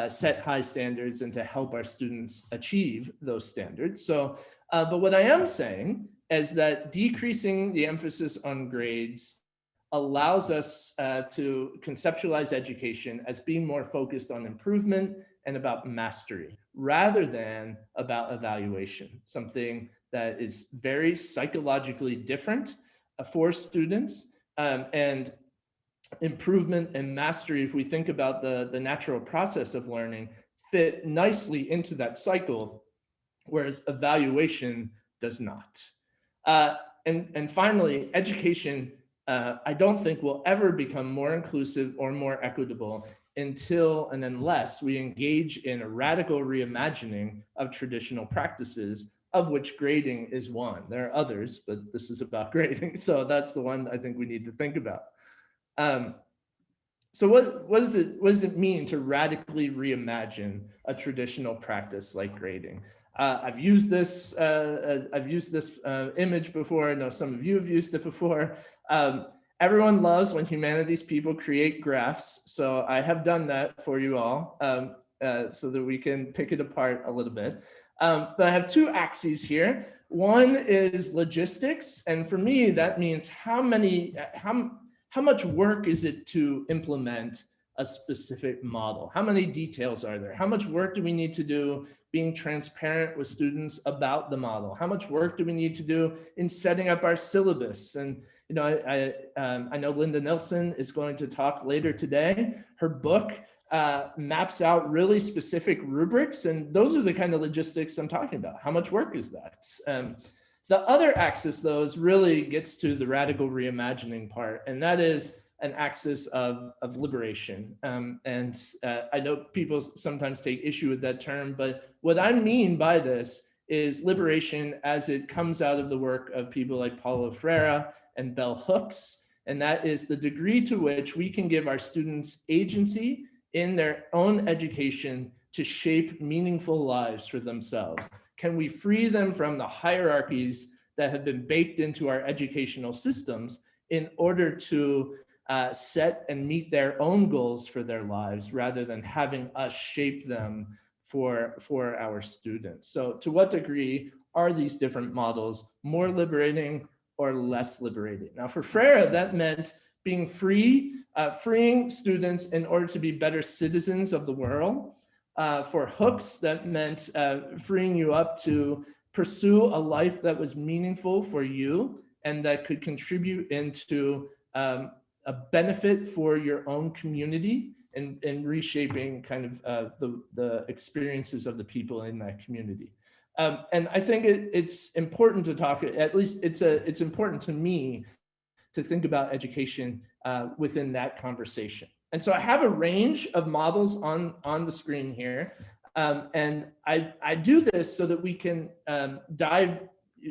set high standards and to help our students achieve those standards. So, but what I am saying is that decreasing the emphasis on grades allows us to conceptualize education as being more focused on improvement and about mastery, rather than about evaluation, something that is very psychologically different for students. And improvement and mastery, if we think about the natural process of learning, fit nicely into that cycle, whereas evaluation does not. And finally, education, I don't think will ever become more inclusive or more equitable until and unless we engage in a radical reimagining of traditional practices, of which grading is one. There are others, but this is about grading. So that's the one I think we need to think about. So what does it mean to radically reimagine a traditional practice like grading? I've used this image before. I know some of you have used it before. Everyone loves when humanities people create graphs. So I have done that for you all so that we can pick it apart a little bit. But I have two axes here. One is logistics. And for me, that means how much work is it to implement a specific model? How many details are there? How much work do we need to do being transparent with students about the model? How much work do we need to do in setting up our syllabus? And I know Linda Nilsson is going to talk later today. Her book maps out really specific rubrics, and those are the kind of logistics I'm talking about. How much work is that? The other axis, though, really gets to the radical reimagining part, and that is an axis of liberation. And I know people sometimes take issue with that term, but what I mean by this is liberation as it comes out of the work of people like Paulo Freire and Bell Hooks, and that is the degree to which we can give our students agency in their own education to shape meaningful lives for themselves. Can we free them from the hierarchies that have been baked into our educational systems in order to set and meet their own goals for their lives, rather than having us shape them for our students. So to what degree are these different models more liberating or less liberating? Now for Freire, that meant being free, freeing students in order to be better citizens of the world. For Hooks, that meant freeing you up to pursue a life that was meaningful for you and that could contribute into a benefit for your own community and reshaping kind of the experiences of the people in that community. And I think it's important to talk, at least it's important to me to think about education within that conversation. And so I have a range of models on the screen here. And I do this so that we can dive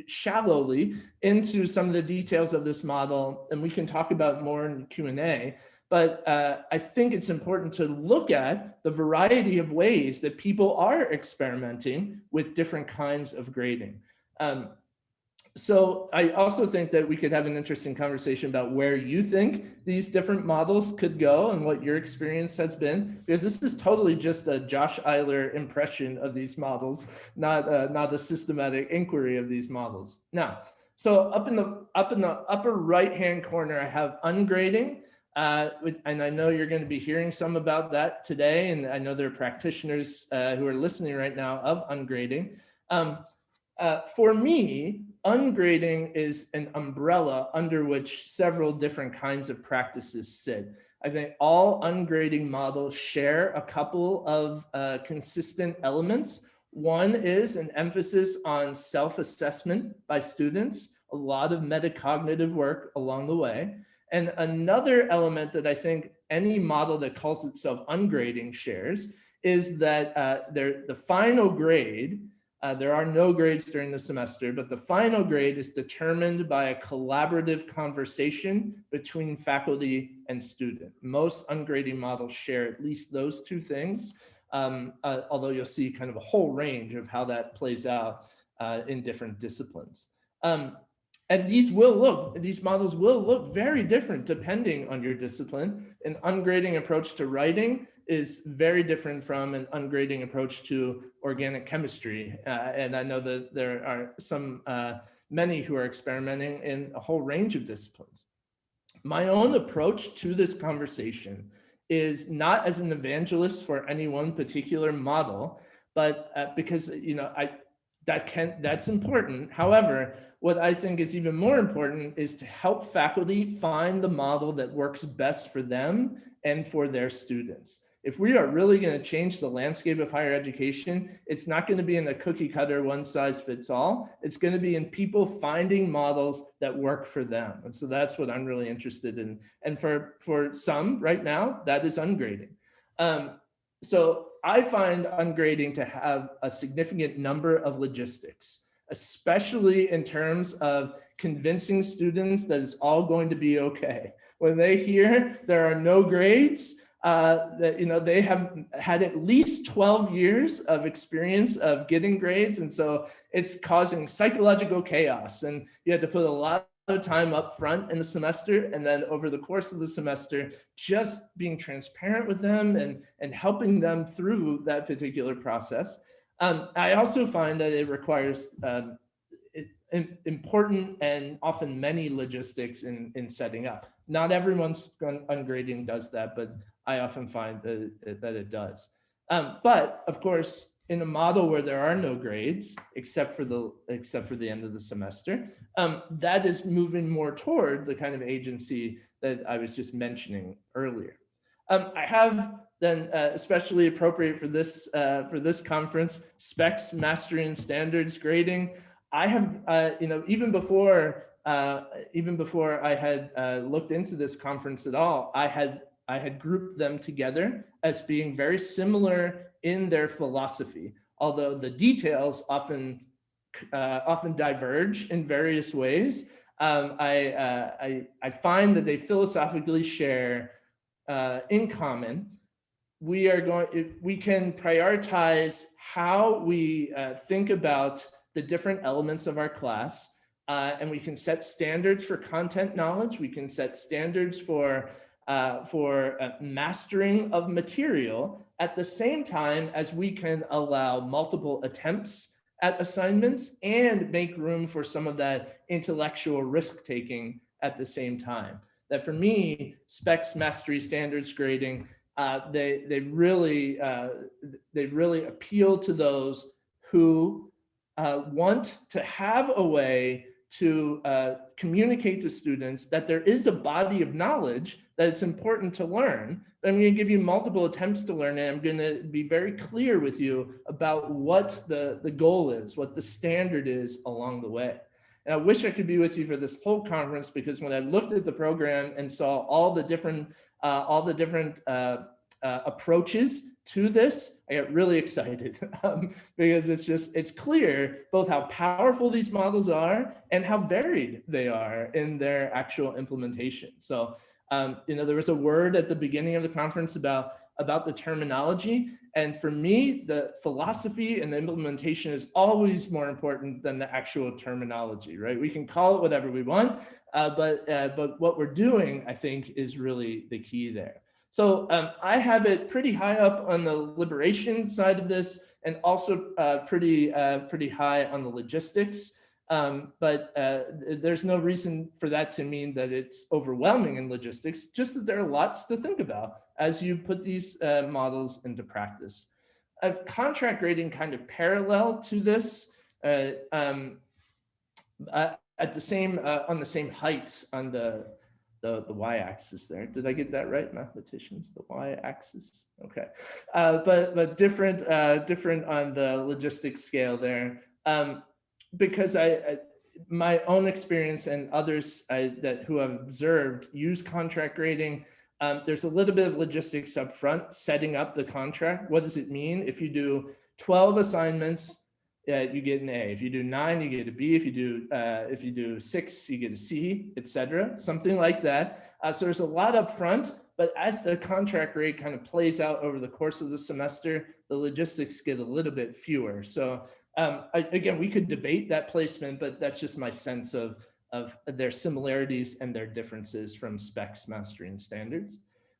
shallowly into some of the details of this model, and we can talk about more in Q&A. But I think it's important to look at the variety of ways that people are experimenting with different kinds of grading. So I also think that we could have an interesting conversation about where you think these different models could go and what your experience has been, because this is totally just a Josh Eyler impression of these models, not a systematic inquiry of these models. Now, so up in the upper right-hand corner, I have ungrading. And I know you're going to be hearing some about that today, and I know there are practitioners who are listening right now of ungrading. For me, ungrading is an umbrella under which several different kinds of practices sit. I think all ungrading models share a couple of consistent elements. One is an emphasis on self-assessment by students, a lot of metacognitive work along the way. And another element that I think any model that calls itself ungrading shares is that the final grade, there are no grades during the semester, but the final grade is determined by a collaborative conversation between faculty and student. Most ungrading models share at least those two things, although you'll see kind of a whole range of how that plays out in different disciplines. And these models will look very different depending on your discipline. An ungrading approach to writing is very different from an ungrading approach to organic chemistry. And I know that there are many who are experimenting in a whole range of disciplines. My own approach to this conversation is not as an evangelist for any one particular model, but because, you know, that's important. However, what I think is even more important is to help faculty find the model that works best for them and for their students. If we are really going to change the landscape of higher education, it's not going to be in a cookie cutter, one size fits all. It's going to be in people finding models that work for them. And so that's what I'm really interested in. And for some right now, that is ungrading. So I find ungrading to have a significant number of logistics, especially in terms of convincing students that it's all going to be okay. When they hear there are no grades, that, you know, they have had at least 12 years of experience of getting grades. And so it's causing psychological chaos. And you have to put a lot of time up front in the semester, and then over the course of the semester, just being transparent with them and helping them through that particular process. I also find that it requires important and often many logistics in setting up. Not everyone's ungrading does that, but I often find that it does. But of course, in a model where there are no grades, except for the end of the semester, that is moving more toward the kind of agency that I was just mentioning earlier. I have then, especially appropriate for this conference, specs, mastery and standards grading. I have, you know, even before I had looked into this conference at all, I had grouped them together as being very similar in their philosophy, although the details often diverge in various ways. I find that they philosophically share in common. We can prioritize how we think about the different elements of our class, and we can set standards for content knowledge. We can set standards for for mastering of material at the same time as we can allow multiple attempts at assignments and make room for some of that intellectual risk-taking at the same time. That for me, specs, mastery, standards grading, they really appeal to those who want to have a way to communicate to students that there is a body of knowledge that it's important to learn. But I'm going to give you multiple attempts to learn it. I'm going to be very clear with you about what the goal is, what the standard is along the way. And I wish I could be with you for this whole conference, because when I looked at the program and saw all the different approaches to this, I got really excited because it's clear both how powerful these models are and how varied they are in their actual implementation. So, there was a word at the beginning of the conference about the terminology. And for me, the philosophy and the implementation is always more important than the actual terminology, right? We can call it whatever we want, but what we're doing, I think, is really the key there. So I have it pretty high up on the liberation side of this, and also pretty high on the logistics. But there's no reason for that to mean that it's overwhelming in logistics, just that there are lots to think about as you put these models into practice. Contract grading kind of parallel to this, at the same on the same height on the y-axis there. Did I get that right, mathematicians? The y-axis, okay. But different on the logistics scale there. Because my own experience and others who have observed use contract grading, there's a little bit of logistics up front, setting up the contract. What does it mean? If you do 12 assignments, you get an A. If you do 9, you get a B. If you do 6, you get a C, etc. Something like that. So there's a lot up front, but as the contract grade kind of plays out over the course of the semester, the logistics get a little bit fewer. So again, we could debate that placement, but that's just my sense of their similarities and their differences from specs, mastery, and standards.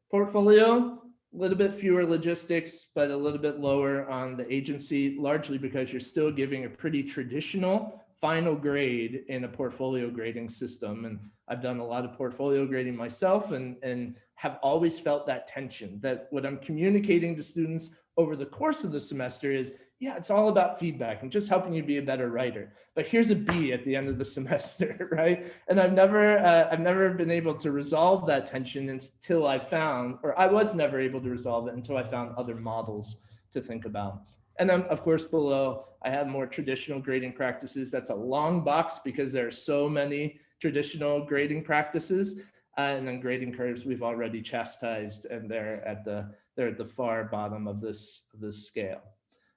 Portfolio, a little bit fewer logistics, but a little bit lower on the agency, largely because you're still giving a pretty traditional final grade in a portfolio grading system. And I've done a lot of portfolio grading myself, and have always felt that tension, that what I'm communicating to students over the course of the semester is, yeah, it's all about feedback and just helping you be a better writer. But here's a B at the end of the semester, right? And I've never been able to resolve that tension until I found, or I was never able to resolve it until I found other models to think about. And then, of course, below, I have more traditional grading practices. That's a long box because there are so many traditional grading practices. And then grading curves we've already chastised, and they're at the far bottom of this scale.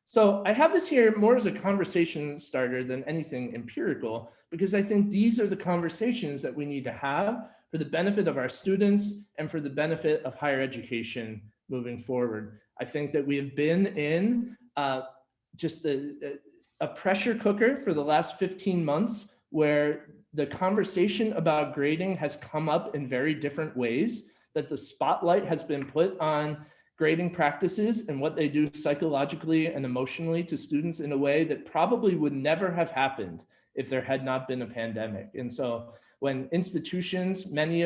So I have this here more as a conversation starter than anything empirical, because I think these are the conversations that we need to have for the benefit of our students and for the benefit of higher education moving forward. I think that we have been in just a pressure cooker for the last 15 months, where the conversation about grading has come up in very different ways, that the spotlight has been put on grading practices and what they do psychologically and emotionally to students in a way that probably would never have happened if there had not been a pandemic. And so when institutions, many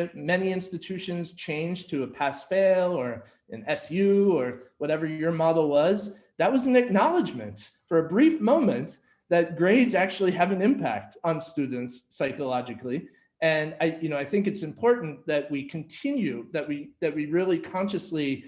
institutions changed to a pass-fail or an SU or whatever your model was, that was an acknowledgement for a brief moment that grades actually have an impact on students psychologically. And I think it's important that we continue, that we really consciously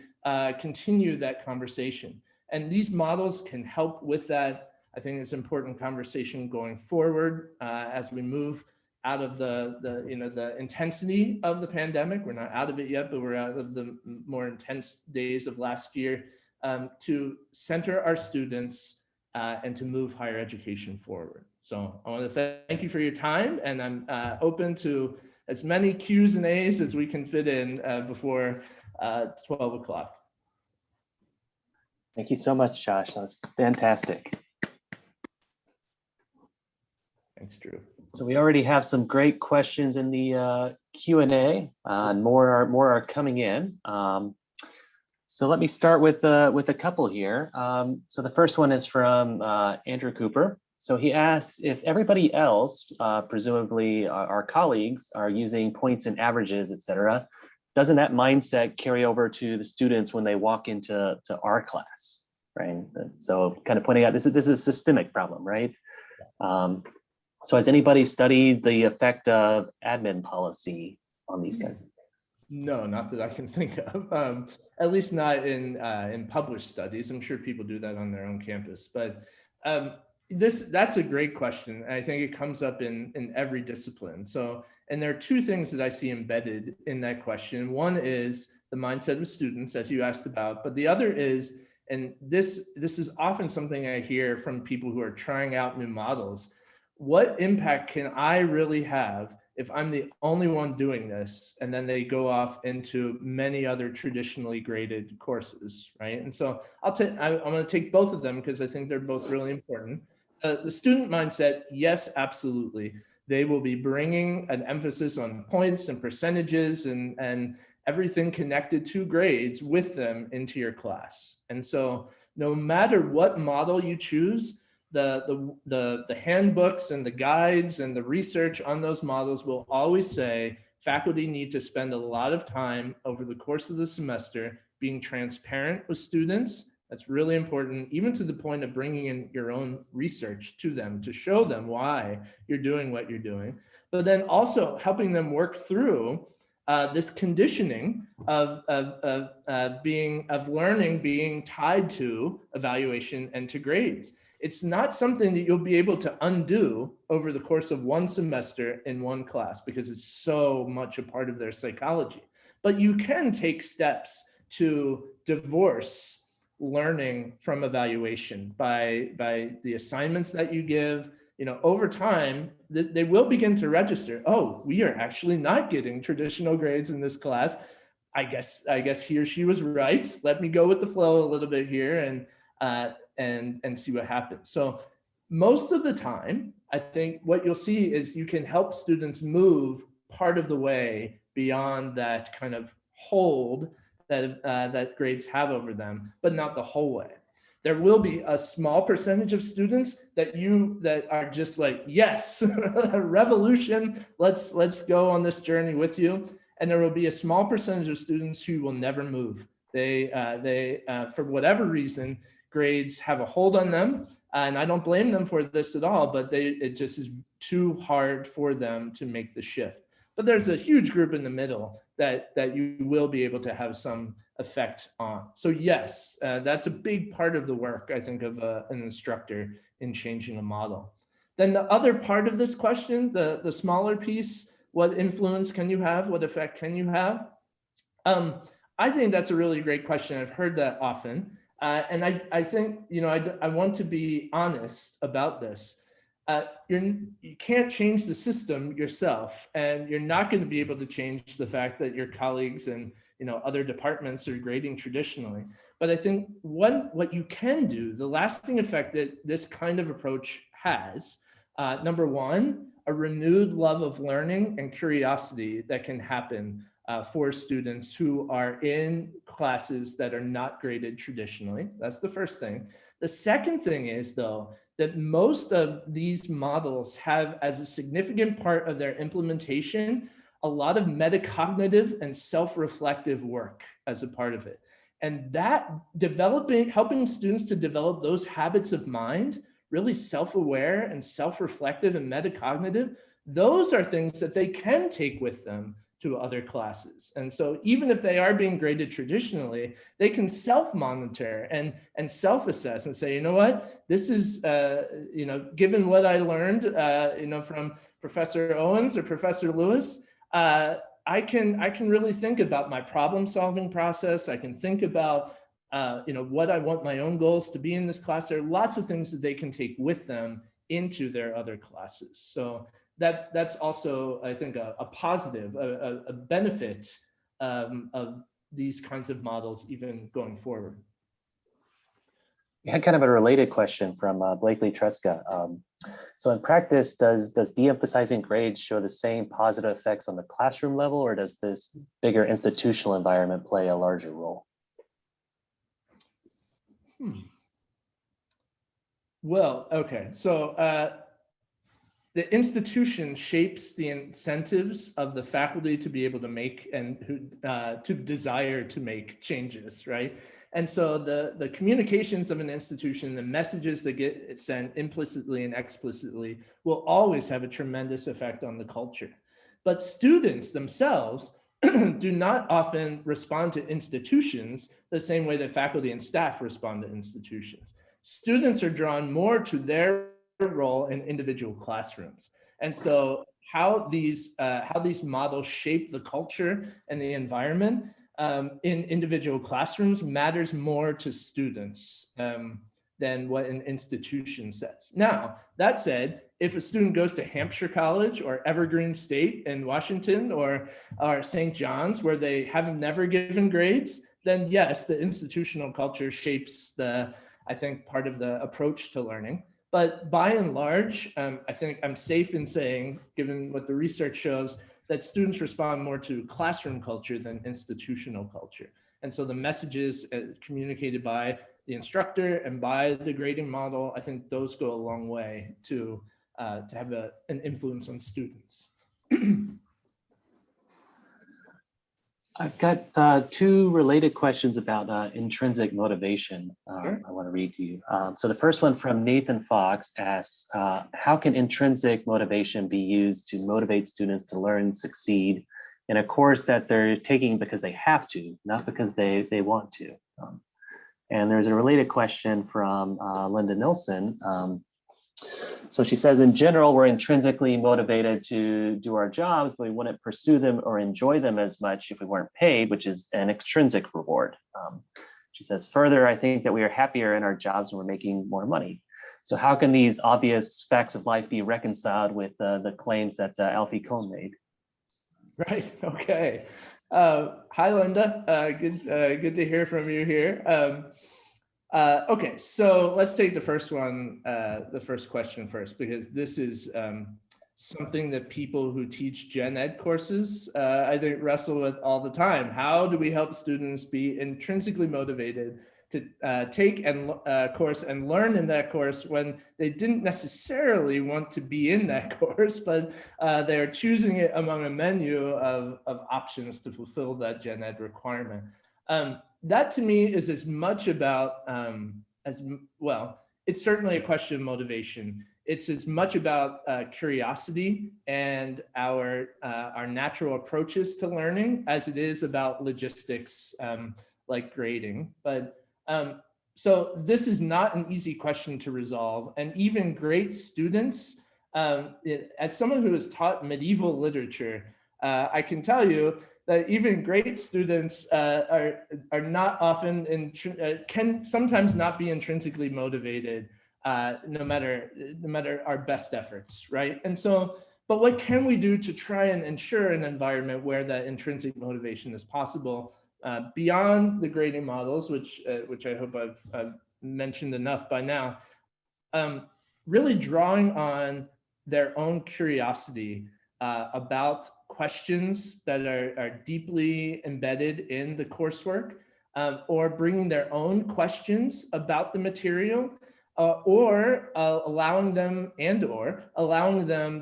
continue that conversation. And these models can help with that. I think it's an important conversation going forward as we move out of the intensity of the pandemic. We're not out of it yet, but we're out of the more intense days of last year, to center our students and to move higher education forward. So I want to thank you for your time, and I'm open to as many Q's and A's as we can fit in before 12 o'clock. Thank you so much, Josh. That was fantastic. Thanks, Drew. So we already have some great questions in the Q&A, and more are coming in. So let me start with a couple here. So the first one is from Andrew Cooper. So he asks if everybody else, presumably our colleagues, are using points and averages, et cetera, doesn't that mindset carry over to the students when they walk into our class, right? So kind of pointing out this is a systemic problem, right? So has anybody studied the effect of admin policy on these kinds of things? No, not that I can think of. At least not in published studies. I'm sure people do that on their own campus. But that's a great question. I think it comes up in every discipline. So, and there are two things that I see embedded in that question. One is the mindset of students, as you asked about, but the other is, and this is often something I hear from people who are trying out new models. What impact can I really have if I'm the only one doing this, and then they go off into many other traditionally graded courses, right? And so I'm going to take both of them because I think they're both really important. The student mindset, yes, absolutely. They will be bringing an emphasis on points and percentages and everything connected to grades with them into your class. And so no matter what model you choose, the handbooks and the guides and the research on those models will always say faculty need to spend a lot of time over the course of the semester being transparent with students. That's really important, even to the point of bringing in your own research to them to show them why you're doing what you're doing, but then also helping them work through this conditioning of learning being tied to evaluation and to grades. It's not something that you'll be able to undo over the course of one semester in one class because it's so much a part of their psychology. But you can take steps to divorce learning from evaluation by the assignments that you give. Over time, they will begin to register, oh, we are actually not getting traditional grades in this class. I guess he or she was right. Let me go with the flow a little bit here and see what happens. So most of the time, I think what you'll see is you can help students move part of the way beyond that kind of hold that grades have over them, but not the whole way. There will be a small percentage of students that are just like, yes, revolution, let's go on this journey with you. And there will be a small percentage of students who will never move. They for whatever reason, grades have a hold on them, and I don't blame them for this at all, but it just is too hard for them to make the shift. But there's a huge group in the middle that you will be able to have some effect on. So yes, that's a big part of the work, I think, of an instructor in changing a model. Then the other part of this question, the smaller piece, what influence can you have? What effect can you have? I think that's a really great question. I've heard that often. And I think, I want to be honest about this. You can't change the system yourself, and you're not going to be able to change the fact that your colleagues and other departments are grading traditionally. But I think what you can do, the lasting effect that this kind of approach has, number one, a renewed love of learning and curiosity that can happen for students who are in classes that are not graded traditionally. That's the first thing. The second thing is, though, that most of these models have as a significant part of their implementation a lot of metacognitive and self-reflective work as a part of it. And that helping students to develop those habits of mind, really self-aware and self-reflective and metacognitive, those are things that they can take with them to other classes. And so even if they are being graded traditionally, they can self-monitor and self-assess and say, you know what, this is, given what I learned, from Professor Owens or Professor Lewis, I can really think about my problem-solving process. I can think about, what I want my own goals to be in this class. There are lots of things that they can take with them into their other classes. So that's also, I think, a positive, a benefit of these kinds of models even going forward. We had kind of a related question from Blakely Tresca. So in practice, does de-emphasizing grades show the same positive effects on the classroom level, or does this bigger institutional environment play a larger role? Well, okay, so the institution shapes the incentives of the faculty to be able to make and to desire to make changes, right? And so the communications of an institution, the messages that get sent implicitly and explicitly will always have a tremendous effect on the culture. But students themselves do not often respond to institutions the same way that faculty and staff respond to institutions. Students are drawn more to their role in individual classrooms. And so how these models shape the culture and the environment in individual classrooms matters more to students than what an institution says. Now, that said, if a student goes to Hampshire College or Evergreen State in Washington or St. John's, where they have never given grades, then yes, the institutional culture shapes I think, part of the approach to learning. But by and large, I think I'm safe in saying, given what the research shows, that students respond more to classroom culture than institutional culture. And so the messages communicated by the instructor and by the grading model, I think those go a long way to have an influence on students. I've got two related questions about intrinsic motivation Sure. I want to read to you. So the first one from Nathan Fox asks, how can intrinsic motivation be used to motivate students to learn and succeed in a course that they're taking because they have to, not because they want to? And there's a related question from Linda Nilsson. So she says, in general, we're intrinsically motivated to do our jobs, but we wouldn't pursue them or enjoy them as much if we weren't paid, which is an extrinsic reward. She says, further, I think that we are happier in our jobs when we're making more money. So how can these obvious facts of life be reconciled with the claims that Alfie Kohn made? Right, okay. Hi, Linda, good to hear from you here. Okay, so let's take the first one, the first question first, because this is something that people who teach gen ed courses, I think, wrestle with all the time. How do we help students be intrinsically motivated to take a course and learn in that course when they didn't necessarily want to be in that course, but they're choosing it among a menu of options to fulfill that gen ed requirement? That to me is as much about, it's certainly a question of motivation. It's as much about curiosity and our natural approaches to learning as it is about logistics like grading. But so this is not an easy question to resolve. And even great students, as someone who has taught medieval literature, I can tell you that even great students are not often, can sometimes not be intrinsically motivated, no matter our best efforts, right? And so, but what can we do to try and ensure an environment where that intrinsic motivation is possible beyond the grading models, which I hope I've mentioned enough by now, really drawing on their own curiosity about questions that are deeply embedded in the coursework, or bringing their own questions about the material, or allowing them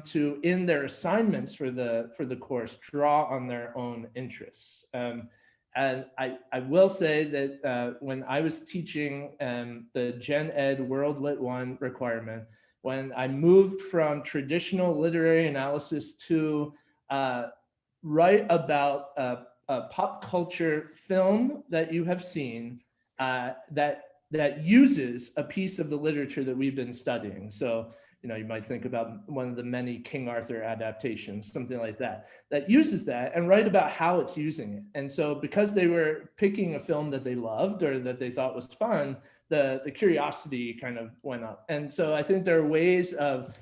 to, in their assignments for the course, draw on their own interests. And I will say that when I was teaching the Gen Ed World Lit 1 requirement, when I moved from traditional literary analysis to write about a pop culture film that you have seen that uses a piece of the literature that we've been studying. So, you know, you might think about one of the many King Arthur adaptations, something like that, that uses that, and write about how it's using it. And so because they were picking a film that they loved or that they thought was fun, the curiosity kind of went up. And so I think there are ways of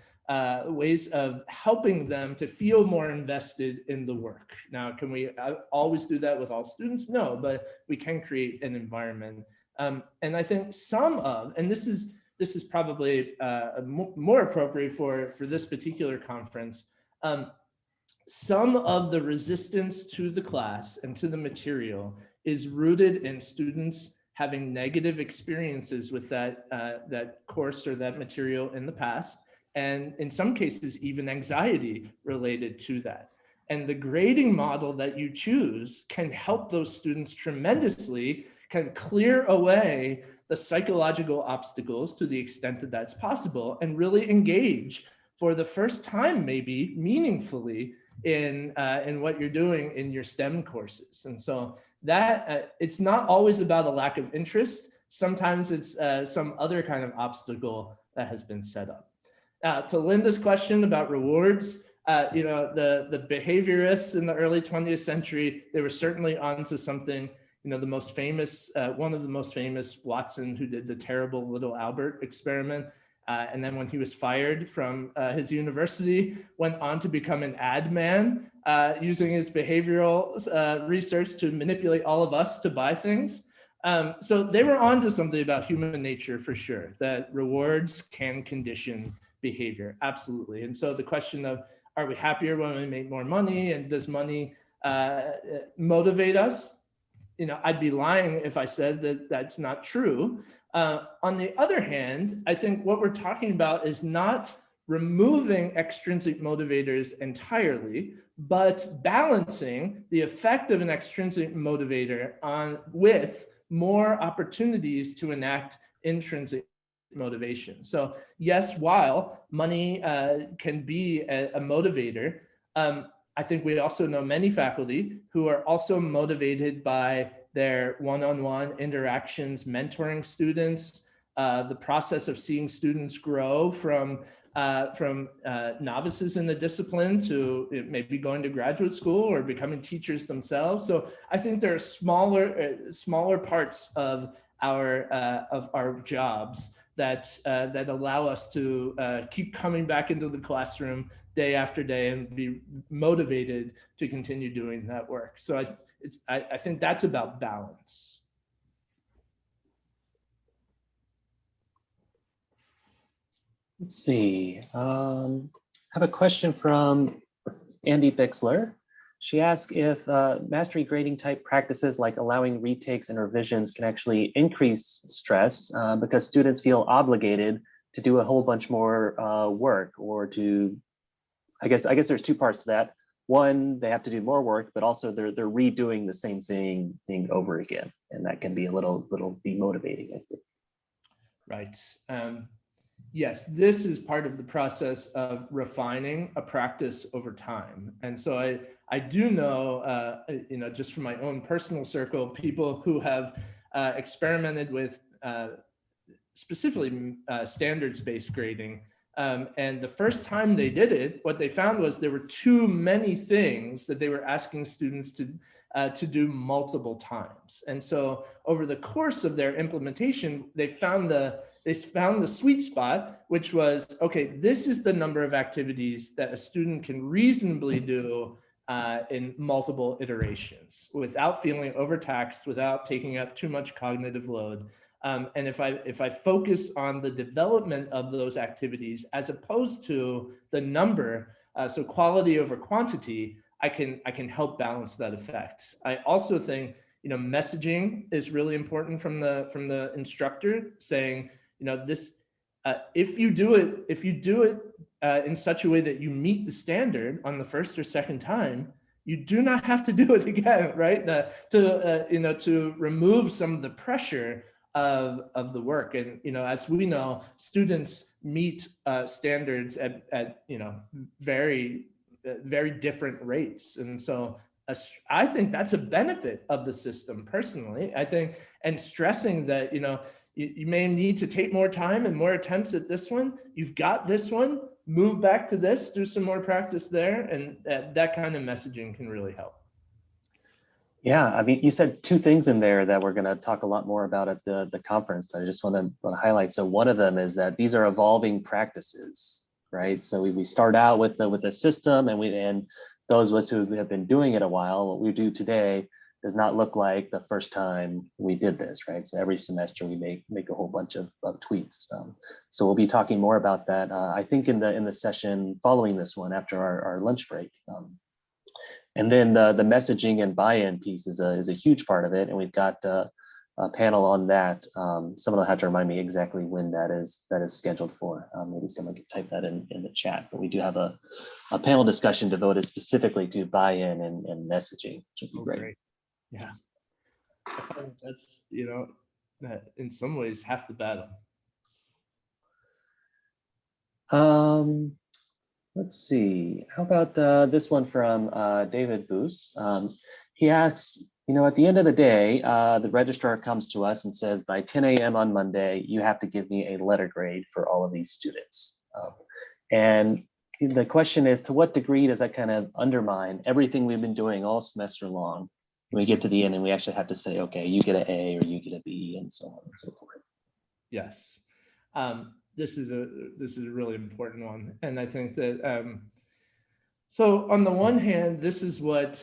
helping them to feel more invested in the work. Now, can we always do that with all students? No, but we can create an environment And I think and this is probably more appropriate for this particular conference, some of the resistance to the class and to the material is rooted in students having negative experiences with that course or that material in the past, and in some cases even anxiety related to that. And the grading model that you choose can help those students tremendously, can clear away the psychological obstacles to the extent that that's possible, and really engage for the first time, maybe meaningfully, in what you're doing in your STEM courses. And so that it's not always about a lack of interest. Sometimes it's some other kind of obstacle that has been set up. To Linda's question about rewards, the behaviorists in the early 20th century, they were certainly onto something. The most famous, one of the most famous, Watson, who did the terrible Little Albert experiment. And then when he was fired from his university, went on to become an ad man, using his behavioral research to manipulate all of us to buy things. So they were onto something about human nature for sure, that rewards can condition behavior, absolutely. And so the question of, are we happier when we make more money, and does money motivate us? I'd be lying if I said that that's not true. On the other hand, I think what we're talking about is not removing extrinsic motivators entirely, but balancing the effect of an extrinsic motivator with more opportunities to enact intrinsic motivation. So yes, while money can be a motivator, I think we also know many faculty who are also motivated by their one-on-one interactions, mentoring students, the process of seeing students grow from novices in the discipline to maybe going to graduate school or becoming teachers themselves. So I think there are smaller parts of our jobs that allow us to keep coming back into the classroom day after day and be motivated to continue doing that work. So I think that's about balance. Let's see. I have a question from Andy Bixler. She asked if mastery grading type practices like allowing retakes and revisions can actually increase stress because students feel obligated to do a whole bunch more work, or to, I guess there's two parts to that. One, they have to do more work, but also they're redoing the same thing over again, and that can be a little demotivating, I think. Right. Yes, this is part of the process of refining a practice over time. And so I do know, just from my own personal circle, people who have experimented with specifically standards-based grading. And the first time they did it, what they found was there were too many things that they were asking students to do multiple times. And so over the course of their implementation, they found the sweet spot, which was, okay, this is the number of activities that a student can reasonably do in multiple iterations without feeling overtaxed, without taking up too much cognitive load. And if I focus on the development of those activities as opposed to the number, so quality over quantity, I can help balance that effect. I also think messaging is really important from the instructor, saying this if you do it in such a way that you meet the standard on the first or second time, you do not have to do it again, right? To remove some of the pressure of the work. And as we know, students meet standards at very different rates. And so I think that's a benefit of the system personally. I think, and stressing that you may need to take more time and more attempts at this one. You've got this one, move back to this, do some more practice there, and that kind of messaging can really help. Yeah, I mean, you said two things in there that we're going to talk a lot more about at the conference that I just want to highlight. So one of them is that these are evolving practices, right? So we start out with the system, and those of us who have been doing it a while, what we do today does not look like the first time we did this, right? So every semester we make a whole bunch of tweaks. So we'll be talking more about that, I think, in the session following this one after our lunch break. And then the messaging and buy-in piece is a huge part of it, and we've got a panel on that. Someone will have to remind me exactly when that is scheduled for. Maybe someone can type that in the chat. But we do have a panel discussion devoted specifically to buy-in and messaging, which would be great. Yeah, I find that's, that in some ways half the battle. Let's see. How about this one from David Boos? He asks, at the end of the day, the registrar comes to us and says, by 10 a.m. on Monday, you have to give me a letter grade for all of these students. And the question is, to what degree does that kind of undermine everything we've been doing all semester long? When we get to the end and we actually have to say, okay, you get an A or you get a B, and so on and so forth. Yes. This is a really important one. And I think that, so on the one hand, this is what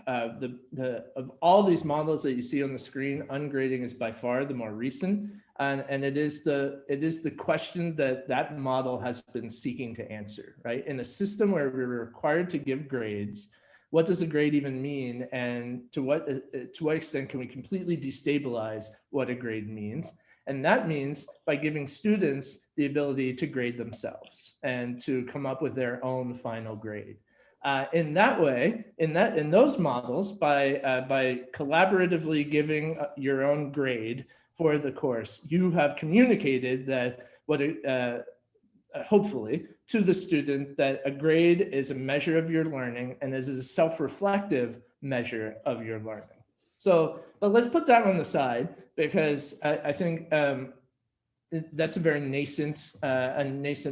of all these models that you see on the screen, ungrading is by far the more recent. And it is the question that model has been seeking to answer, right? In a system where we're required to give grades, what does a grade even mean? And to what extent can we completely destabilize what a grade means? And that means by giving students the ability to grade themselves and to come up with their own final grade. In that way, in those models, by collaboratively giving your own grade for the course, you have communicated that hopefully to the student that a grade is a measure of your learning and is a self-reflective measure of your learning. So, but let's put that on the side, because I think that's a very nascent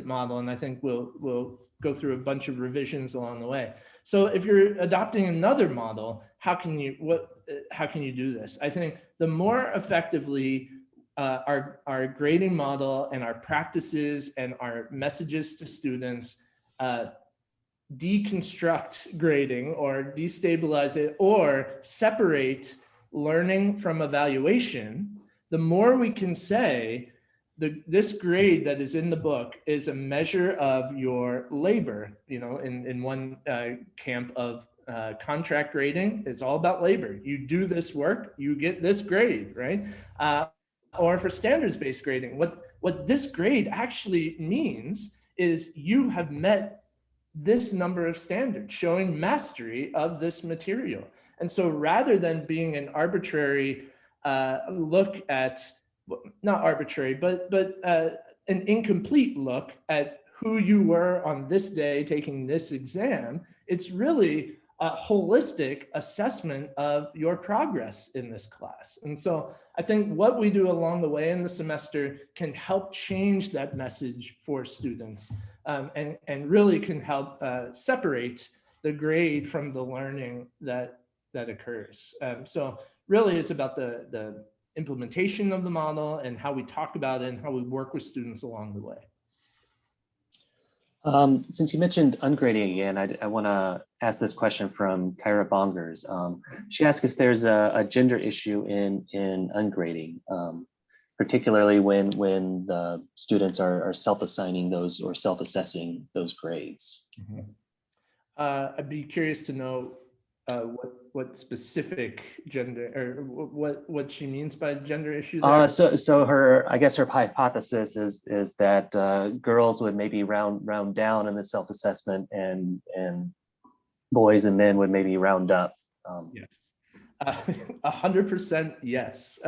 model, and I think we'll go through a bunch of revisions along the way. So, if you're adopting another model, how can you do this? I think the more effectively our grading model and our practices and our messages to students deconstruct grading or destabilize it or separate learning from evaluation, the more we can say this grade that is in the book is a measure of your labor. In one camp of contract grading, it's all about labor. You do this work, you get this grade, right? Or for standards-based grading, what this grade actually means is you have met this number of standards, showing mastery of this material. And so rather than being an arbitrary look at, not arbitrary, but an incomplete look at who you were on this day taking this exam, it's really a holistic assessment of your progress in this class. And so I think what we do along the way in the semester can help change that message for students, and really can help separate the grade from the learning that occurs. So really it's about the implementation of the model and how we talk about it and how we work with students along the way. Since you mentioned ungrading again, I want to ask this question from Kyra Bongers. She asks if there's a gender issue in ungrading, particularly when the students are self-assigning those or self-assessing those grades. Mm-hmm. I'd be curious to know what specific gender, or what she means by gender issue there. So I guess her hypothesis is that girls would maybe round down in the self-assessment, and boys and men would maybe round up. Yes. 100% yes.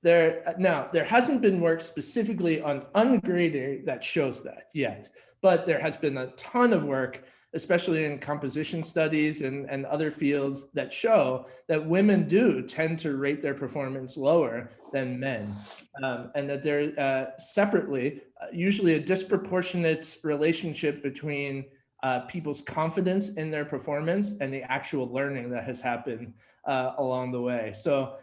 There hasn't been work specifically on ungrading that shows that yet, but there has been a ton of work, especially in composition studies and other fields, that show that women do tend to rate their performance lower than men, and that there separately, usually a disproportionate relationship between people's confidence in their performance and the actual learning that has happened along the way. So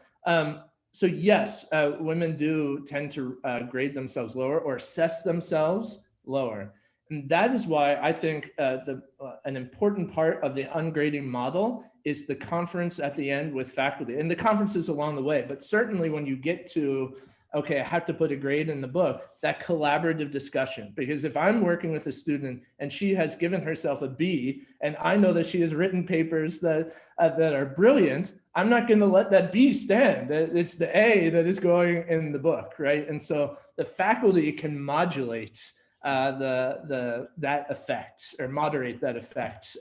yes, women do tend to grade themselves lower or assess themselves lower. And that is why I think an important part of the ungrading model is the conference at the end with faculty, and the conferences along the way. But certainly when you get to, okay, I have to put a grade in the book, that collaborative discussion. Because if I'm working with a student and she has given herself a B, and I know that she has written papers that are brilliant, I'm not going to let that B stand. It's the A that is going in the book, right? And so the faculty can modulate that effect, or moderate that effect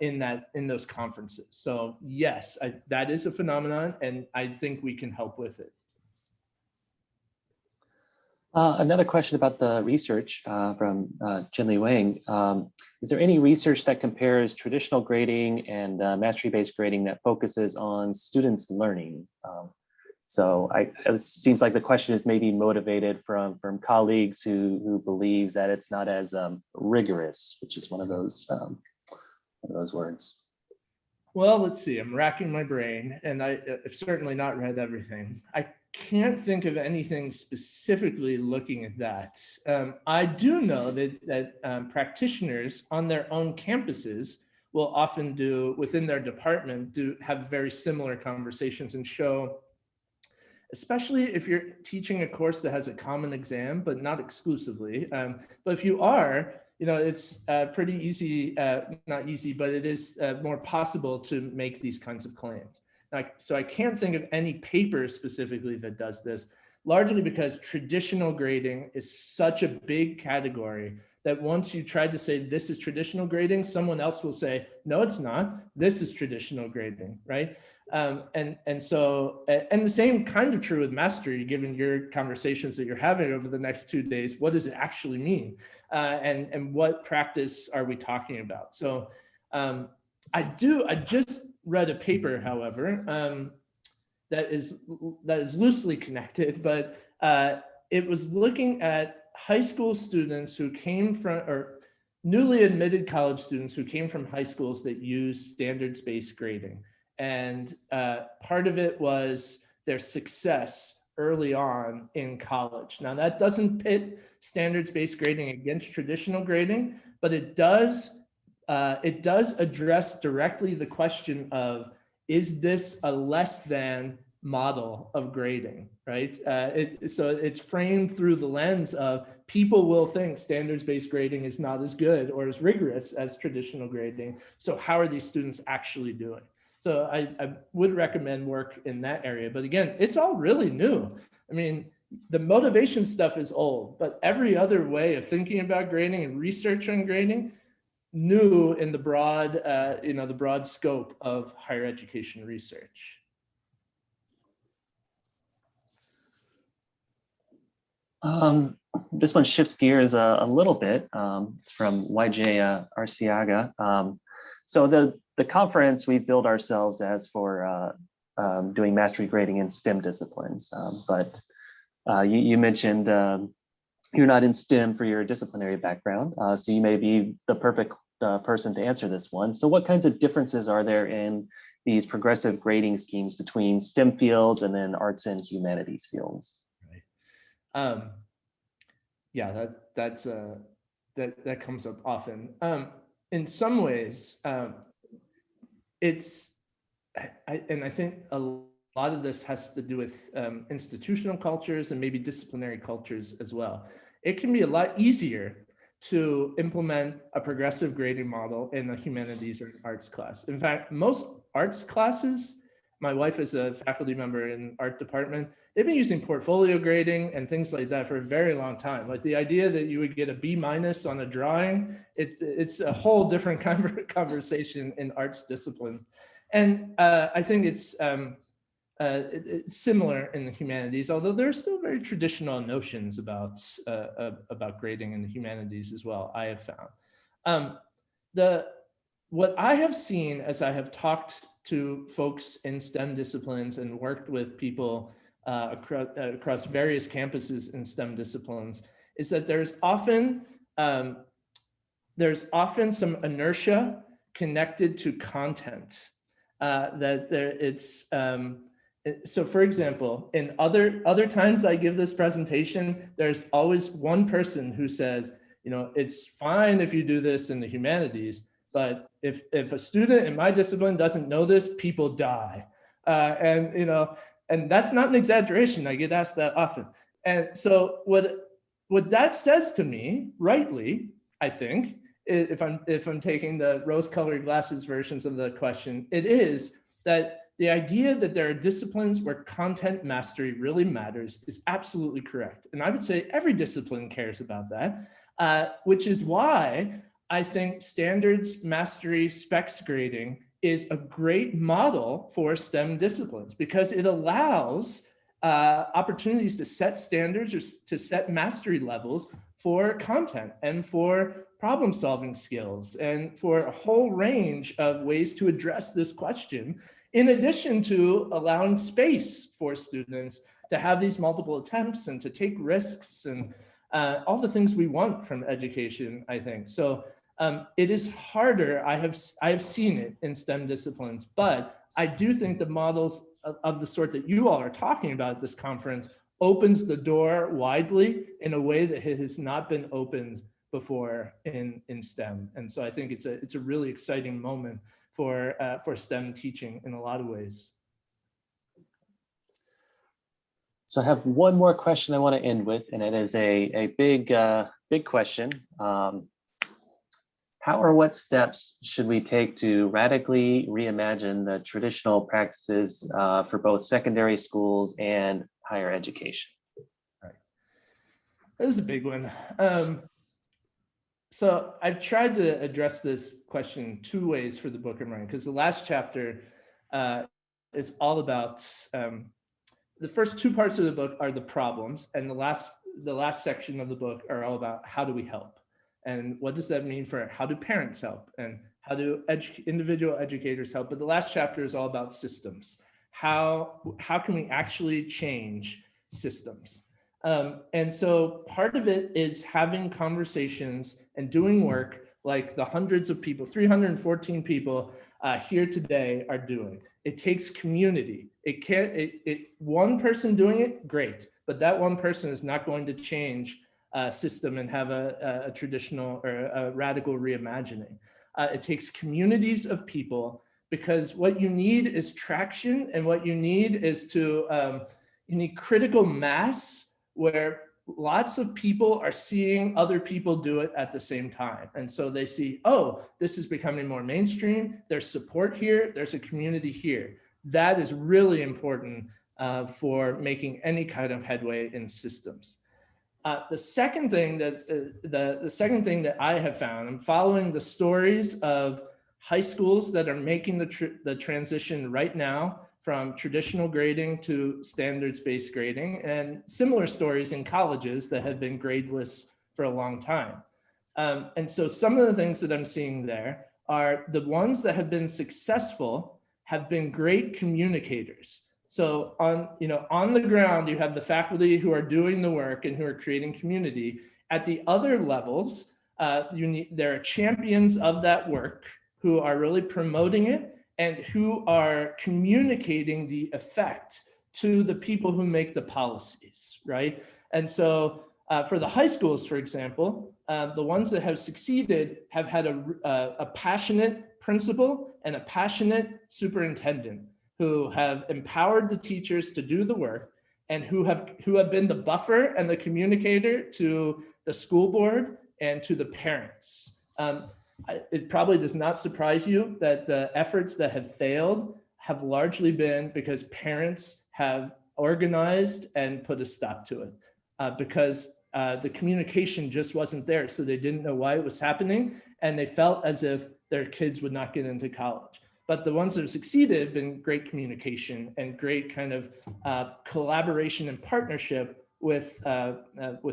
in those conferences. So yes, that is a phenomenon, and I think we can help with it. Another question about the research from Jinli Wang. Is there any research that compares traditional grading and mastery-based grading that focuses on students' learning? So it seems like the question is maybe motivated from colleagues who believes that it's not as rigorous, which is one of those words. Well, let's see. I'm racking my brain, and I've certainly not read everything. I can't think of anything specifically looking at that. I do know that practitioners on their own campuses will often do, within their department, have very similar conversations and show, especially if you're teaching a course that has a common exam, but not exclusively. But if you are, it's pretty easy, not easy, but it is more possible to make these kinds of claims. So I can't think of any paper specifically that does this, largely because traditional grading is such a big category that once you try to say this is traditional grading, someone else will say, no, it's not. This is traditional grading, right? And the same kind of true with mastery, given your conversations that you're having over the next 2 days. What does it actually mean? And what practice are we talking about? So I just read a paper, however, that is loosely connected, but it was looking at high school students who came from, or newly admitted college students who came from high schools that use standards-based grading. And part of it was their success early on in college. Now that doesn't pit standards-based grading against traditional grading, but it does address directly the question of, is this a less than model of grading, right? So it's framed through the lens of people will think standards-based grading is not as good or as rigorous as traditional grading. So how are these students actually doing? So I would recommend work in that area. But again, it's all really new. I mean, the motivation stuff is old, but every other way of thinking about grading and research on grading, new in the broad, the broad scope of higher education research. This one shifts gears a little bit. It's from YJ Arciaga. So the conference we build ourselves as for doing mastery grading in STEM disciplines, but you mentioned you're not in STEM for your disciplinary background, so you may be the perfect person to answer this one. So what kinds of differences are there in these progressive grading schemes between STEM fields and then arts and humanities fields? Right. Yeah, that comes up often. In some ways, I think a lot of this has to do with institutional cultures and maybe disciplinary cultures as well. It can be a lot easier to implement a progressive grading model in a humanities or an arts class. In fact, most arts classes, my wife is a faculty member in art department, they've been using portfolio grading and things like that for a very long time. Like the idea that you would get a B- on a drawing, it's a whole different conversation in arts discipline. And I think it's similar in the humanities, although there are still very traditional notions about grading in the humanities as well, I have found. What I have seen as I have talked to folks in STEM disciplines and worked with people across various campuses in STEM disciplines is that there's often some inertia connected to content. So for example, in other times I give this presentation, there's always one person who says, it's fine if you do this in the humanities, but if a student in my discipline doesn't know this, people die. And that's not an exaggeration. I get asked that often. And so what that says to me, rightly, I think, if I'm taking the rose-colored glasses versions of the question, it is that the idea that there are disciplines where content mastery really matters is absolutely correct. And I would say every discipline cares about that, which is why I think standards mastery specs grading is a great model for STEM disciplines, because it allows opportunities to set standards or to set mastery levels for content and for problem solving skills and for a whole range of ways to address this question, in addition to allowing space for students to have these multiple attempts and to take risks and all the things we want from education, I think. So it is harder. I have seen it in STEM disciplines, but I do think the models of the sort that you all are talking about at this conference opens the door widely in a way that it has not been opened before in STEM. And so I think it's a really exciting moment for STEM teaching in a lot of ways. So I have one more question I want to end with, and it is a big question. How or what steps should we take to radically reimagine the traditional practices for both secondary schools and higher education? All right. This is a big one. So I've tried to address this question two ways for the book I'm writing, because the last chapter is all about, the first two parts of the book are the problems, and the last section of the book are all about how do we help, and what does that mean for how do parents help, and how do individual educators help. But the last chapter is all about systems. How can we actually change systems? And so part of it is having conversations and doing work like the hundreds of people, 314 people here today are doing. It takes community. One person doing it, great, but that one person is not going to change system and have a traditional or a radical reimagining. It takes communities of people, because what you need is traction, and what you need is you need critical mass where lots of people are seeing other people do it at the same time. And so they see, oh, this is becoming more mainstream. There's support here. There's a community here. That is really important for making any kind of headway in systems. The second thing that I have found, I'm following the stories of high schools that are making the transition right now from traditional grading to standards-based grading, and similar stories in colleges that have been gradeless for a long time. And so some of the things that I'm seeing there are the ones that have been successful have been great communicators. So on the ground, you have the faculty who are doing the work and who are creating community. At the other levels, there are champions of that work who are really promoting it and who are communicating the effect to the people who make the policies, right? And so for the high schools, for example, the ones that have succeeded have had a passionate principal and a passionate superintendent who have empowered the teachers to do the work, and who have been the buffer and the communicator to the school board and to the parents. It probably does not surprise you that the efforts that have failed have largely been because parents have organized and put a stop to it, because the communication just wasn't there. So they didn't know why it was happening, and they felt as if their kids would not get into college. But the ones that have succeeded have been great communication and great kind of collaboration and partnership with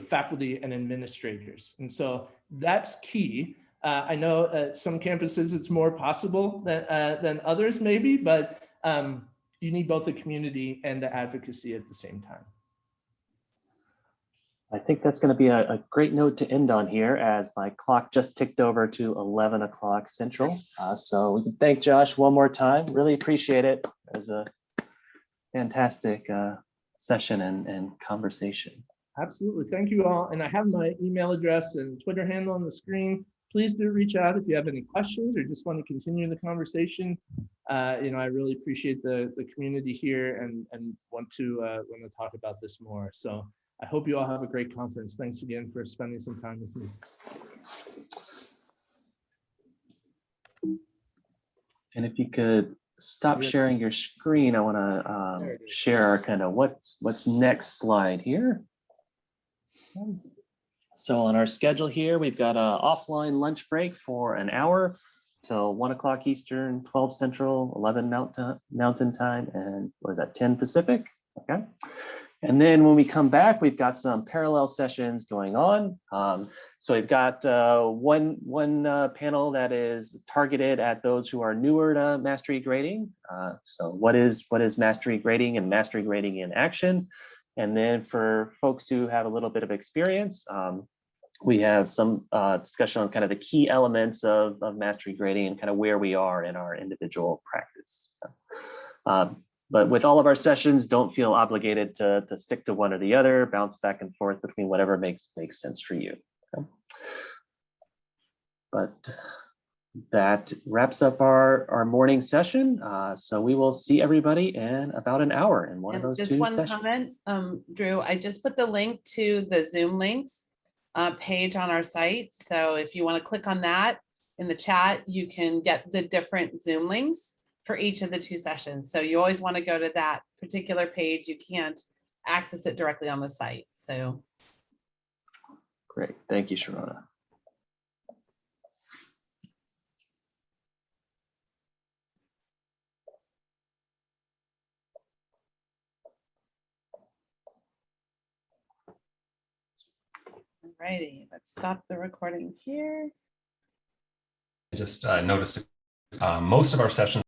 faculty and administrators. And so that's key. I know at some campuses it's more possible than others maybe, but you need both the community and the advocacy at the same time. I think that's going to be a great note to end on here, as my clock just ticked over to 11 o'clock Central. So we can thank Josh one more time. Really appreciate it. It was a fantastic session and conversation. Absolutely. Thank you all. And I have my email address and Twitter handle on the screen. Please do reach out if you have any questions or just want to continue the conversation. I really appreciate the community here and want to talk about this more. So I hope you all have a great conference. Thanks again for spending some time with me. And if you could stop sharing your screen, I want to share our kind of what's next slide here. So on our schedule here, we've got an offline lunch break for an hour till 1 o'clock Eastern, 12 Central, 11 Mountain Time, and what is that, 10 Pacific? Okay. And then when we come back, we've got some parallel sessions going on. So we've got one panel that is targeted at those who are newer to mastery grading. So what is mastery grading and mastery grading in action? And then for folks who have a little bit of experience, we have some discussion on kind of the key elements of mastery grading and kind of where we are in our individual practice. But with all of our sessions, don't feel obligated to stick to one or the other, bounce back and forth between whatever makes sense for you. Okay. But that wraps up our morning session. So we will see everybody in about an hour in one of those two sessions. Just one comment, Drew, I just put the link to the Zoom links page on our site. So if you want to click on that in the chat, you can get the different Zoom links for each of the two sessions. So you always want to go to that particular page. You can't access it directly on the site. So great. Thank you, Sharona. Alrighty, let's stop the recording here. I just noticed most of our sessions